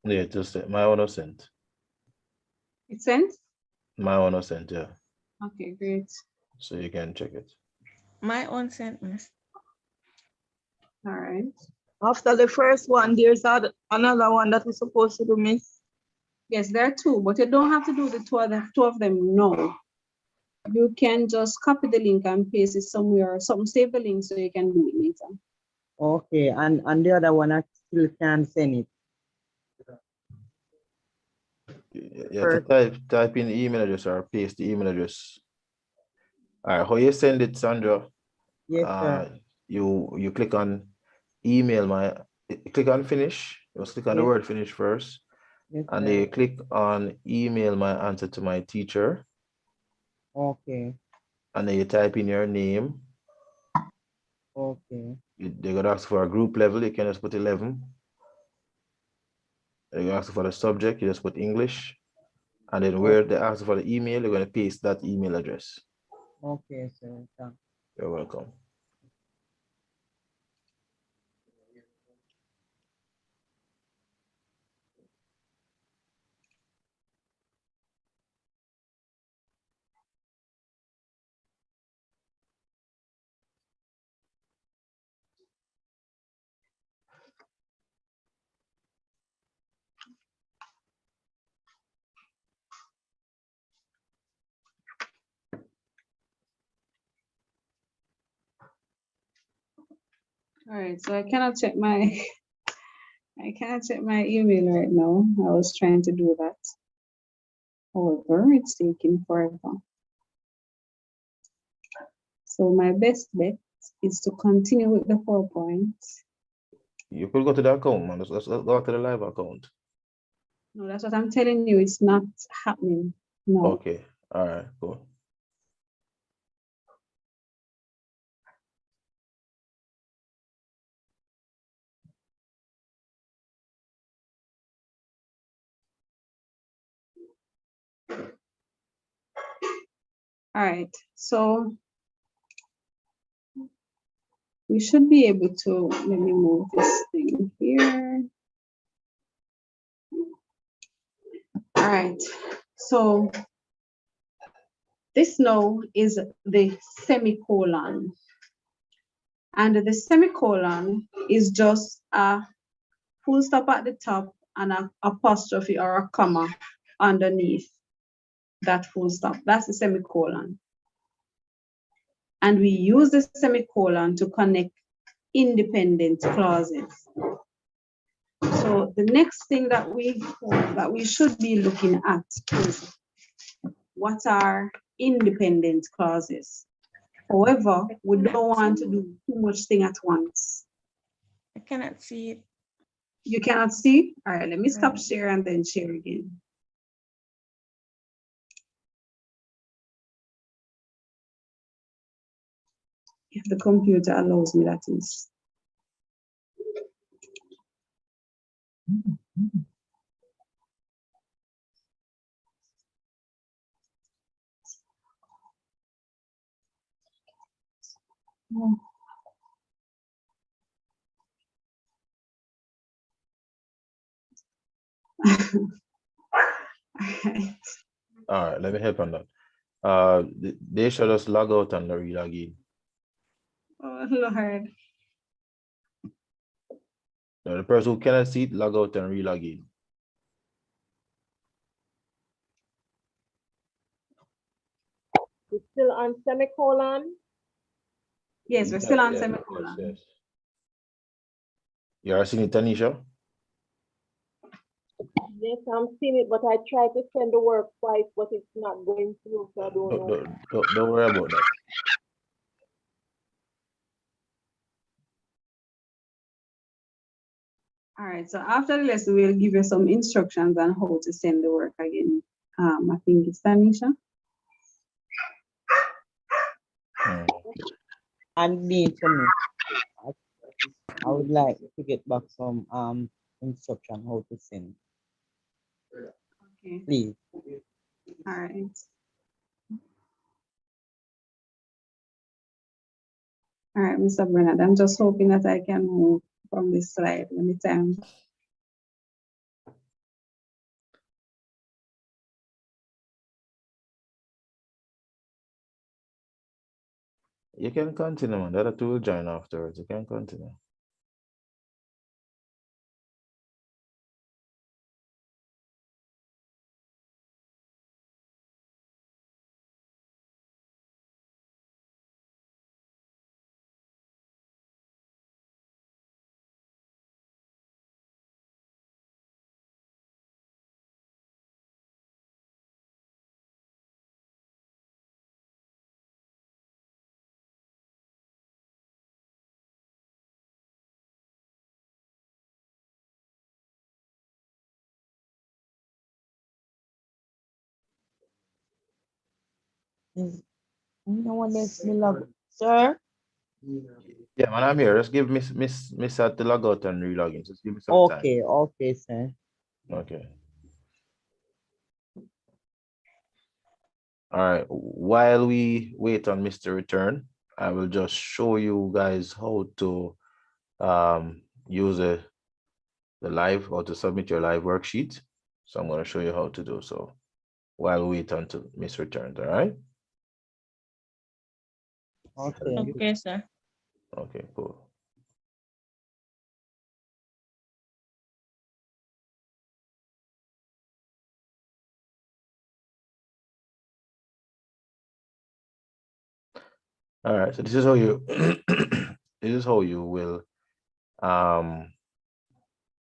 Yeah, just my one was sent. It's sent? My one was sent, yeah. Okay, great. So you can check it. My own sent, miss. All right. After the first one, there's another one that we're supposed to do, Miss. Yes, there are two, but you don't have to do the two of them now. You can just copy the link and paste it somewhere or something, save the link so you can do it later. Okay, and the other one I still can't send it. You have to type in the email address or paste the email address. All right, how you send it, Sandra? Yes, sir. You click on email click on finish. Just click on the Yes. word finish first. Yes, And sir. then you click on email my answer to my teacher. Okay. And then you type in your name. Okay. They're gonna ask for a group level, you can just put 11. They're gonna ask for the subject, you just put English. And then where they ask for the email, you're gonna paste that email address. Okay, sir. Thanks. You're welcome. All right, so I cannot check my email right now. I was trying to do that. However, it's taking forever. So my best bet is to continue with the 4 points. You could go to the account, man. Let's go to the live account. No, that's what I'm telling you. It's not happening. No. Okay. All right, cool. All right. So we should be able to, let me move this thing here. All right, so this now is the semicolon. And the semicolon is just a full stop at the top and an apostrophe or a comma underneath that full stop. That's the semicolon. And we use the semicolon to connect independent clauses. So the next thing that we should be looking at is what are independent clauses. However, we don't want to do too much thing at once. I cannot see it. You cannot see? All right, let me stop share and then share again. If the computer allows me, that is. All right, let me help on that. They should just log out and re-log in. Oh, Lord. No, the person who cannot see it, log out and re-log in. It's still on semicolon. Yes, we're still on Yes, semicolon. yes. You are seeing it, Tanisha? Yes, I'm seeing it, but I tried to send the work twice, but it's not going through, so I don't know. Don't worry about that. All right, so after the lesson, we'll give you some instructions on how to send the work again. I think it's Tanisha. And me, I would like to get back some instruction how to send. Okay. Please. All right. All right, Mr. Bernard, I'm just hoping that I can move from this slide anytime. You can continue, man. The other two will join afterwards. You can continue. No one else me log, sir. Yeah, man, I'm here. Just give Miss at the log out and re-log in. Just give me some time. Okay, okay, sir. Okay. All right. While we wait on Mr. Return, I will just show you guys how to use the live or to submit your live worksheet. So I'm going to show you how to do so while we wait until Miss returns. All right. Okay. Okay, sir. Okay, cool. All right, so this is how you this is how you will so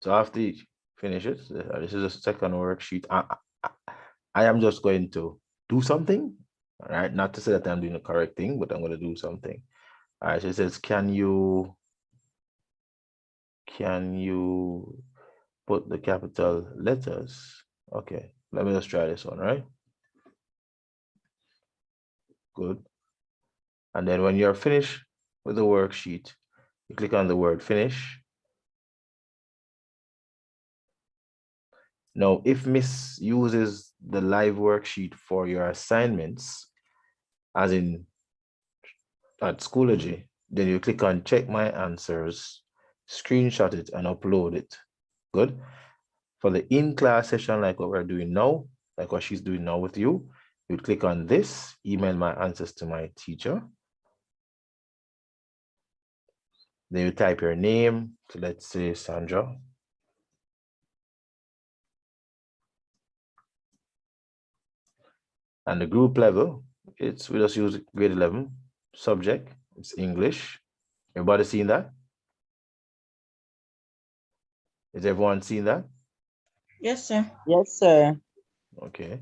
after you finish it, this is a second worksheet. I am just going to do something, all right, not to say that I'm doing the correct thing, but I'm going to do something. All right, so it says, can you put the capital letters? Okay, let me just try this one, right? Good. And then when you're finished with the worksheet, you click on the word finish. Now, if Miss uses the live worksheet for your assignments, as in at Schoology, Then you click on check my answers, screenshot it and upload it. Good. For the in-class session, like what we're doing now, like what she's doing now with you, you click on this, email my answers to my teacher. Then you type your name. So let's say Sandra. And the group level, we just use grade 11. Subject, it's English. Everybody seen that? Is everyone seen that? Yes, sir. Yes, sir. Okay.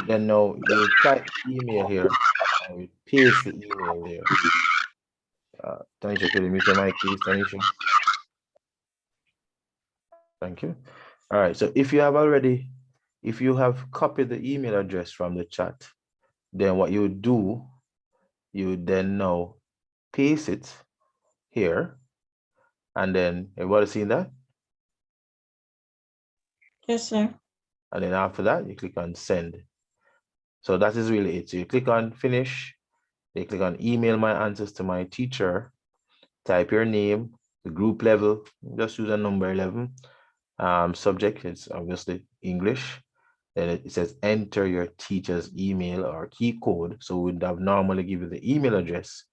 Then now you type email here and we paste the email there. Tanisha, could you mute your mic, please, Tanisha? Thank you. All right. So if you have copied the email address from the chat, then what you would do, you would then now paste it here. And then everybody seen that? Yes, sir. And then after that, you click on send. So that is really it. So you click on finish, you click on email my answers to my teacher, type your name, the group level, just use a number 11. Subject is obviously English. Then it says enter your teacher's email or key code. So we'd have normally give you the email address.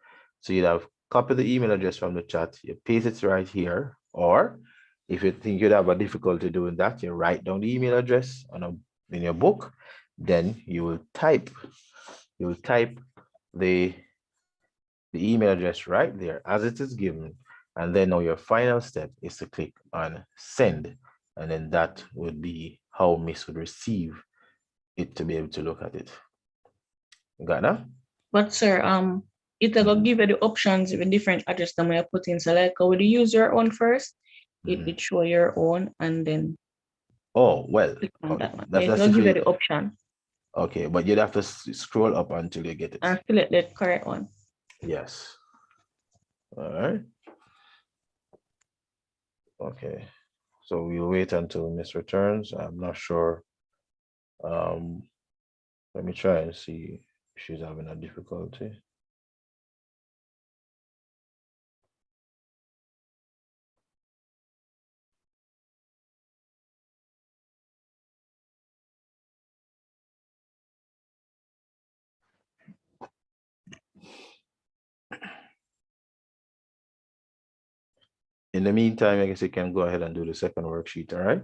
So you'd have copy the email address from the chat, you paste it right here, or if you think you'd have a difficulty doing that, you write down the email address in your book, then you will type the email address right there as it is given. And then now your final step is to click on send. And then that would be how Miss would receive it to be able to look at it. Got that? But sir, it will give you the options with different address that I put in. So like would you use your own first? It show your own and then oh well click on that one. that's, Yeah, it that's will if give you you the option. okay, but you'd have to scroll up until you get it. And select the correct one. Yes. All right. Okay. So we'll wait until Miss returns. I'm not sure. Let me try and see if she's having a difficulty. In the meantime, I guess you can go ahead and do the second worksheet, all right?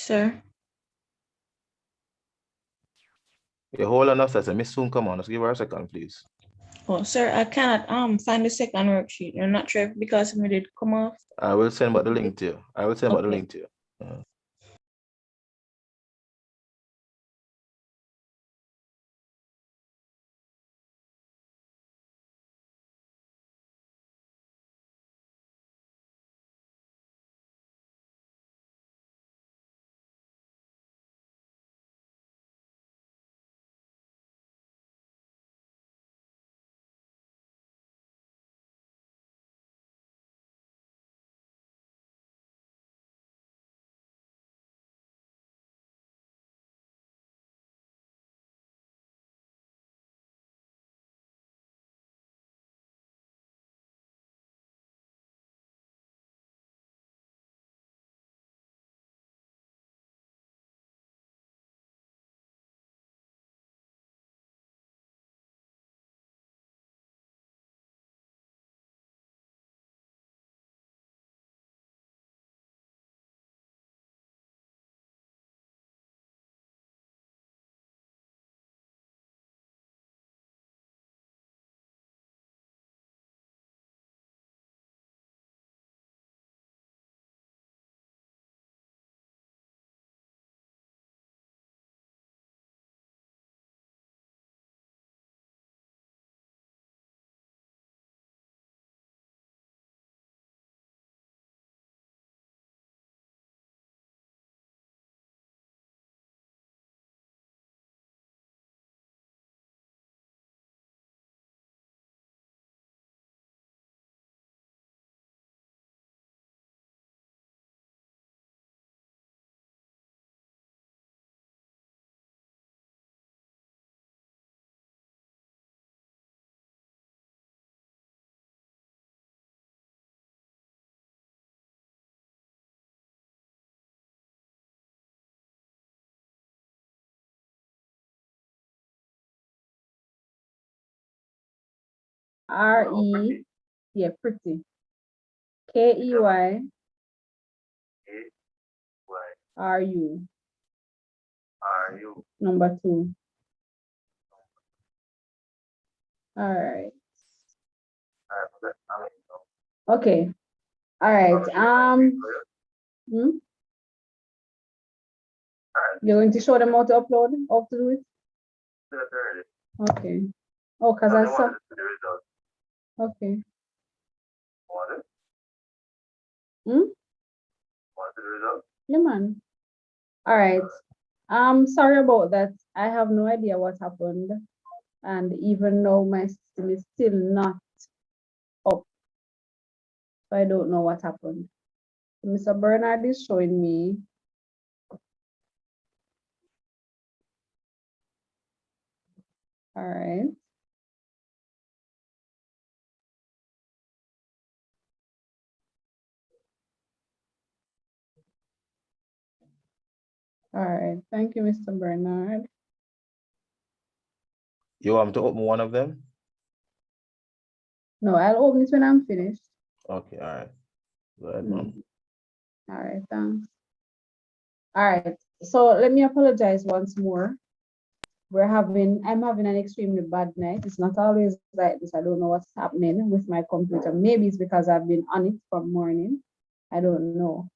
Sir. You hold on a second. Miss soon come on. Let's give her a second, please. Oh, sir, I cannot find the second worksheet. I'm not sure if because we did come off. I will send back the link to you. I will send back the Okay. link to you. R-E, yeah, pretty. K-E-Y. R-U. Number 2. All right. Okay. All right. You're going to show them how to upload, how to do it? Okay. Oh, because I saw. Okay. Yeah, man. All right. Sorry about that. I have no idea what happened. And even though my system is still not up, so I don't know what happened. Mr. Bernard is showing me. All right. All right. Thank you, Mr. Bernard. You want me to open one of them? No, I'll open it when I'm finished. Okay, all right. Go ahead, ma'am. All right, thanks. All right. So let me apologize once more. I'm having an extremely bad night. It's not always like this. I don't know what's happening with my computer. Maybe it's because I've been on it from morning. I don't know.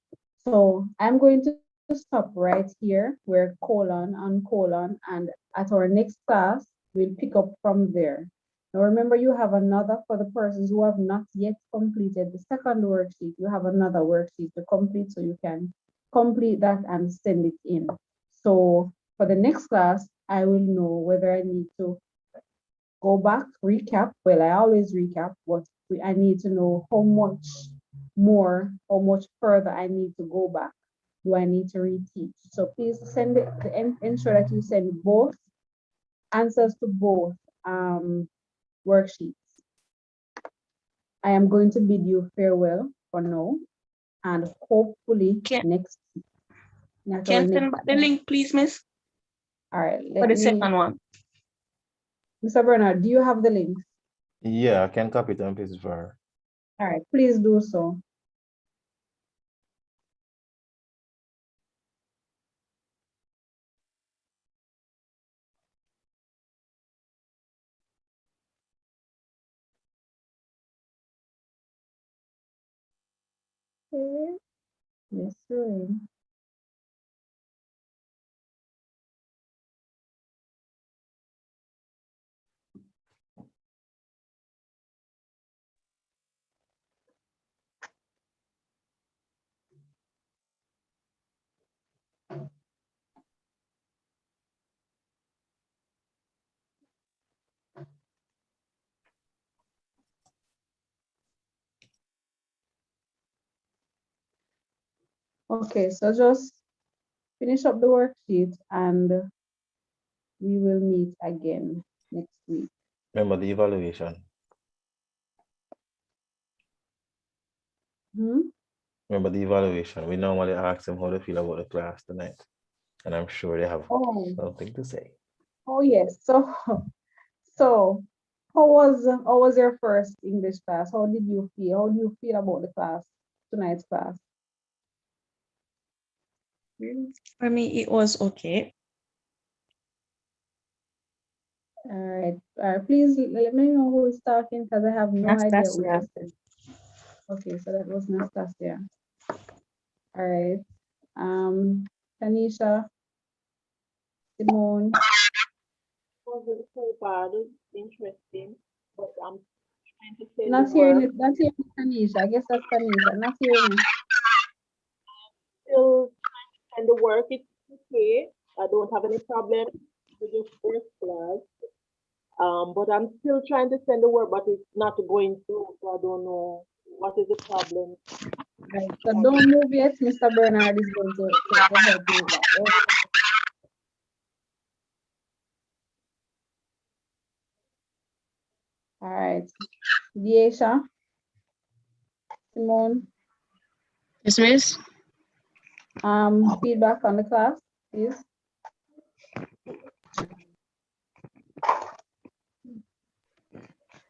So I'm going to stop right here where colon and colon, and at our next class, we'll pick up from there. Now remember, you have another, for the persons who have not yet completed the second worksheet, you have another worksheet to complete, so you can complete that and send it in. So for the next class, I will know whether I need to go back, recap. Well, I always recap, but I need to know how much more, how much further I need to go back. Do I need to reteach? So please send it, ensure that you send both answers to both worksheets. I am going to bid you farewell for now, and hopefully next. Can send back the link, please, miss? All right. For the second one. Mr. Bernard, do you have the link? Yeah, I can copy it and paste it for her. All right, please do so. Okay. Yes, sir. Okay, so just finish up the worksheet and we will meet again next week. Remember the evaluation. Remember the evaluation. We normally ask them how they feel about the class tonight. And I'm sure they have something to say. Oh yes. So how was your first English class? How did you feel? How do you feel about the class, tonight's class? For me, it was okay. All right. Please let me know who is talking because I have no idea who Nastasia. this is. Okay, so that was Nastasia. All right. Tanisha, Simone. Wasn't so bad, interesting, but I'm trying to send the Not hearing work. it. Not hearing it, Tanisha. I guess that's Tanisha. Not hearing it. Still trying to send the work. It's okay. I don't have any problem with the first class. But I'm still trying to send the work, but it's not going through. So I don't know what is the problem. Right. So don't move yet. Mr. Bernard is going to help you with that. All right. Diesha, Simone. Yes, miss. Feedback on the class, please.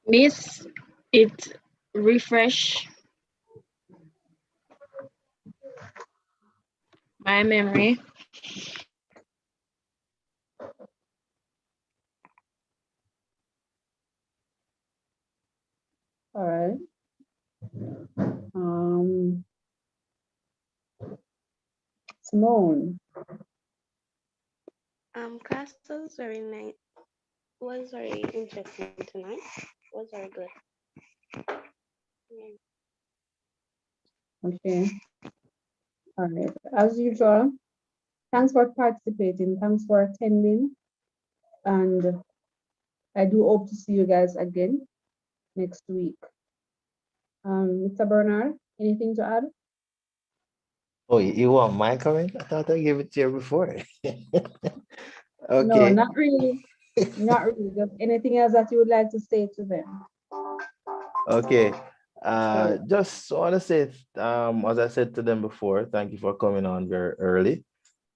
Miss, it refresh my memory. All right. Simone. Class was very nice. Was very interesting tonight. Was very good. Yeah. Okay. All right. As usual, thanks for participating. Thanks for attending. And I do hope to see you guys again next week. Mr. Bernard, anything to add? Oh, you want my comment? I thought I gave it to you before. No, Okay. not really. Not really. Just anything else that you would like to say to them? Okay. Just want to say, as I said to them before, thank you for coming on very early.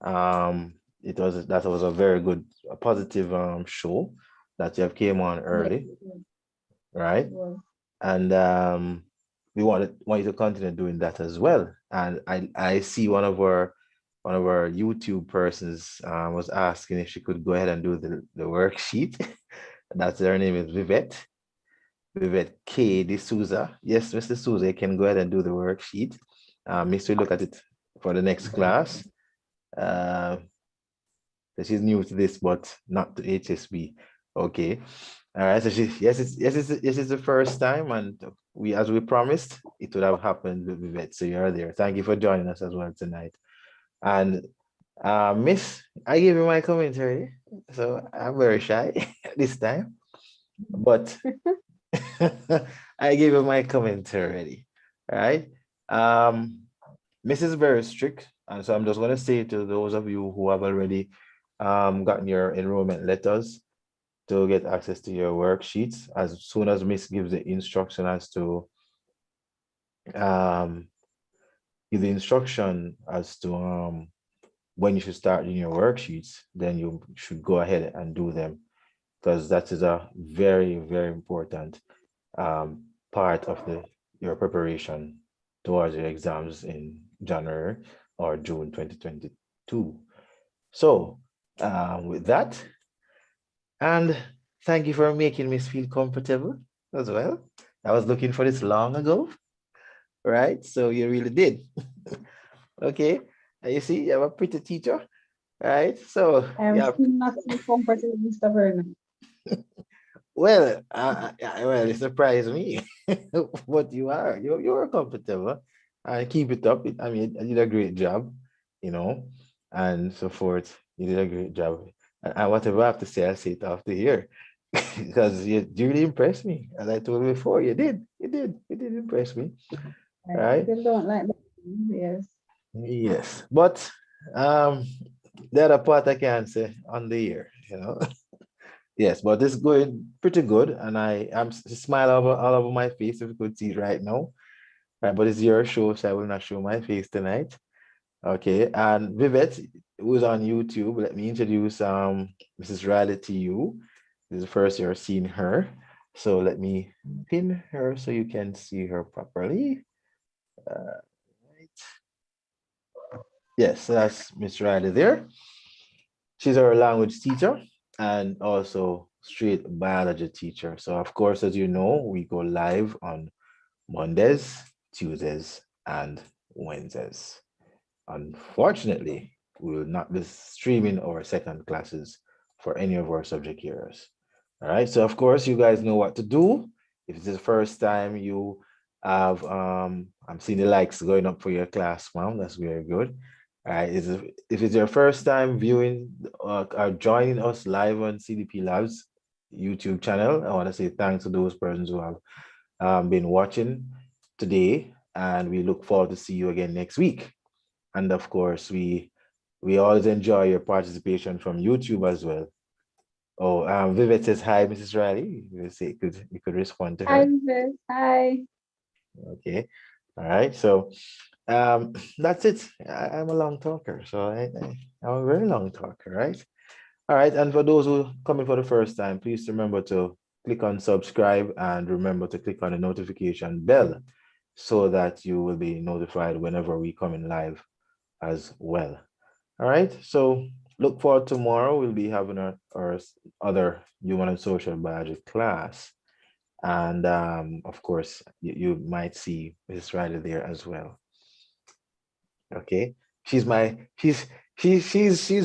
That was a very good, a positive show that you have came on early, right? And we want you to continue doing that as well. And I see one of our YouTube persons was asking if she could go ahead and do the worksheet. That's her name is Vivette K. D'Souza. Yes, Mr. Souza, you can go ahead and do the worksheet. Miss will look at it for the next class. So she's new to this, but not to HSB. Okay. All right. So it's the first time, and as we promised, it would have happened with Vivette. So you're there. Thank you for joining us as well tonight. And Miss, I gave you my commentary, so I'm very shy this time, but I gave you my commentary already. All right. Mrs. very strict, and so I'm just going to say to those of you who have already gotten your enrollment letters to get access to your worksheets as soon as Miss gives the instruction as to give the instruction as to when you should start doing your worksheets, then you should go ahead and do them, because that is a very, very important part of your preparation towards your exams in January or June 2022. So with that, and thank you for making me feel comfortable as well. I was looking for this long ago. right? So you really did. Okay. And you see, you have a pretty teacher, right? So I'm yeah, still not so comfortable, Mr. Vernon. well, well, it surprised me, but you're comfortable, and keep it up. I mean, you did a great job, you know, and so forth. You did a great job, and whatever I have to say, I'll say it after here, because you really impressed me. As I told you before, you did impress me. I All right. still don't like that. Yes. Yes, but um, the other part I can't say on the year, you know. Yes, but it's going pretty good, and I'm smile all over my face if you could see it right now. Right, but it's your show, so I will not show my face tonight. Okay, and Vivette, who's on YouTube, let me introduce Mrs. Riley to you. This is the first you're seeing her, so let me pin her so you can see her properly. Right. Yes, so that's Miss Riley there. She's our language teacher and also straight biology teacher. So, of course, as you know, we go live on Mondays, Tuesdays, and Wednesdays. Unfortunately, we will not be streaming our second classes for any of our subject areas. All right. So, of course, you guys know what to do. If it's the first time you have, I'm seeing the likes going up for your class, mom. That's very good. All right. If it's your first time viewing or joining us live on CDP Labs YouTube channel, I want to say thanks to those persons who have been watching today, and we look forward to see you again next week. And of course, we always enjoy your participation from YouTube as well. Oh, Vivek says hi, Mrs. Riley. You could respond to Hi, her. Viv. Hi. Okay. All right. So that's it. I'm a long talker, so I'm a very long talker, right? All right. And for those who come in for the first time, please remember to click on subscribe and remember to click on the notification bell so that you will be notified whenever we come in live as well. All right. So look forward tomorrow. We'll be having our other human and social biology class. And of course, you might see Mrs. Riley there as well. Okay. She's my she's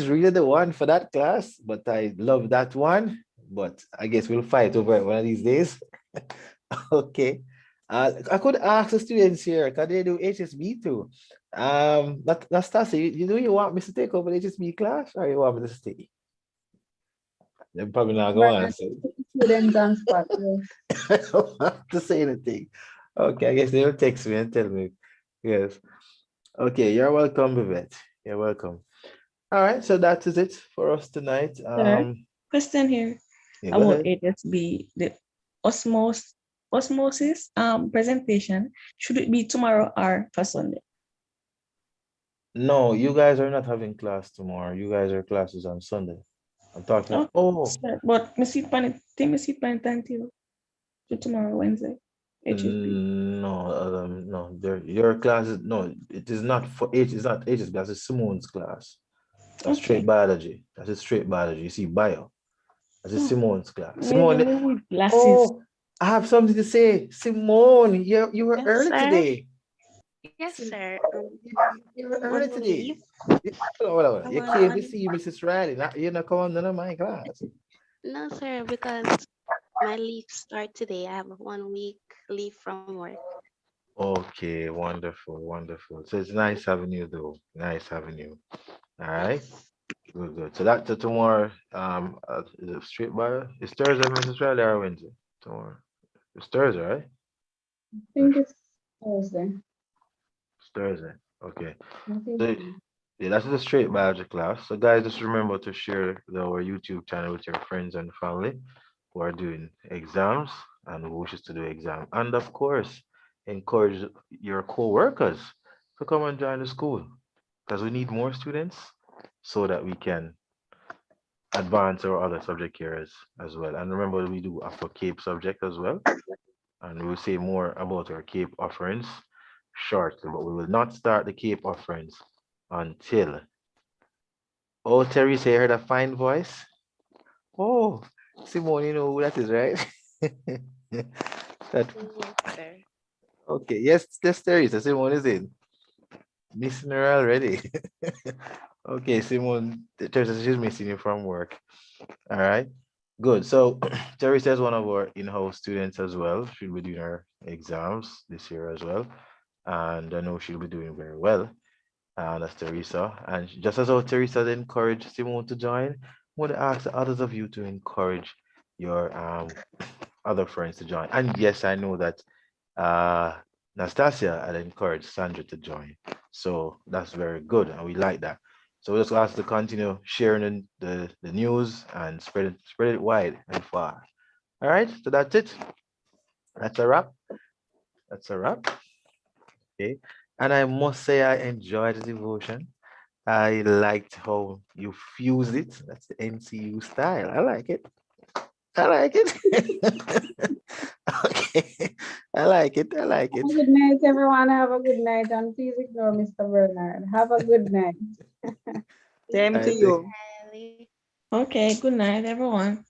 really the one for that class, but I love that one. But I guess we'll fight over it one of these days. Okay. I could ask the students here, can they do HSB too? Nastasia, you want me to take over the HSB class or you want me to stay? They're probably not going to Vernon, answer. students on spot. Yes. I don't have to say anything. Okay, I guess they'll text me and tell me. Yes. Okay, you're welcome, Vivette. You're welcome. All right, so that is it for us tonight. Sir, question here Yeah, go about ahead. HSB, the osmosis presentation. Should it be tomorrow or for Sunday? No, you guys are not having class tomorrow. You guys are classes on Sunday. I'm talking. Oh, Oh, sir, but me see pan until to tomorrow Wednesday. HSB. no, no. Your class is no. It is not for H. It's not H's class. It's Simone's class. That's straight Okay. biology. That's a straight biology. You see, bio. That's a Oh, Simone's class. maybe Simone. me with glasses. Oh, I have something to say. Simone, you were Yes, early sir. today. Yes, Sim- sir. you were I'm early on today. leave. Hold on. I'm You came to on see Mrs. Riley. Not, you're not coming to my class. no, sir, because my leave start today. I have a 1 week leave from work. Okay, wonderful, wonderful. So it's nice having you, though. Nice having you. All right, Yes. good, good. So that to tomorrow. Is it straight by? It's Thursday, Mrs. Riley, or Wednesday? Tomorrow. It's Thursday, right? I Or think it's Thursday. It's Thursday. Okay. I think So so. yeah, that's the straight biology class. So guys, just remember to share our YouTube channel with your friends and family who are doing exams and who wishes to do exam. And of course, encourage your co-workers to come and join the school because we need more students so that we can advance our other subject areas as well. And remember, we do offer CAPE subject as well. And we'll say more about our CAPE offerings shortly, but we will not start the CAPE offerings until. Oh, Teresa, you heard a fine voice? Oh, Simone, you know who that is, right? That Yes, sir. Okay, yes, Teresa. Simone is in. Missing her already. Okay, Simone, Teresa, she's missing you from work. All right, good. So Teresa is one of our in-house students as well. She'll be doing her exams this year as well. And I know she'll be doing very well. And that's Teresa. And just as how Teresa encouraged Simone to join, I want to ask the others of you to encourage your other friends to join. And yes, I know that uh, Nastasia had encouraged Sandra to join. So that's very good. And we like that. So we just ask to continue sharing the news and spread it wide and far. All right. So that's it. That's a wrap. That's a wrap. Okay. And I must say I enjoyed the devotion. I liked how you fused it. That's the NCU style. I like it. I like it. Okay. I like it. I like Have it. a good night, everyone. Have a good night. And please ignore Mr. Bernard. Have a good night. Same to I think. you. Okay, good night, everyone.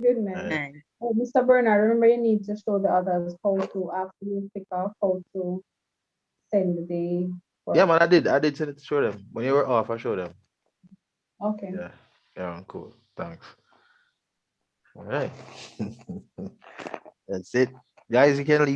Good night. Uh, Night. Oh, Mr. Bernard, remember you need to show the others how to, after you pick off, how to send the yeah, work. man, I did. I did send it to show them. When you were off, I showed them. Okay. Yeah. Yeah, cool. Thanks. All right. That's it. Guys, you can leave.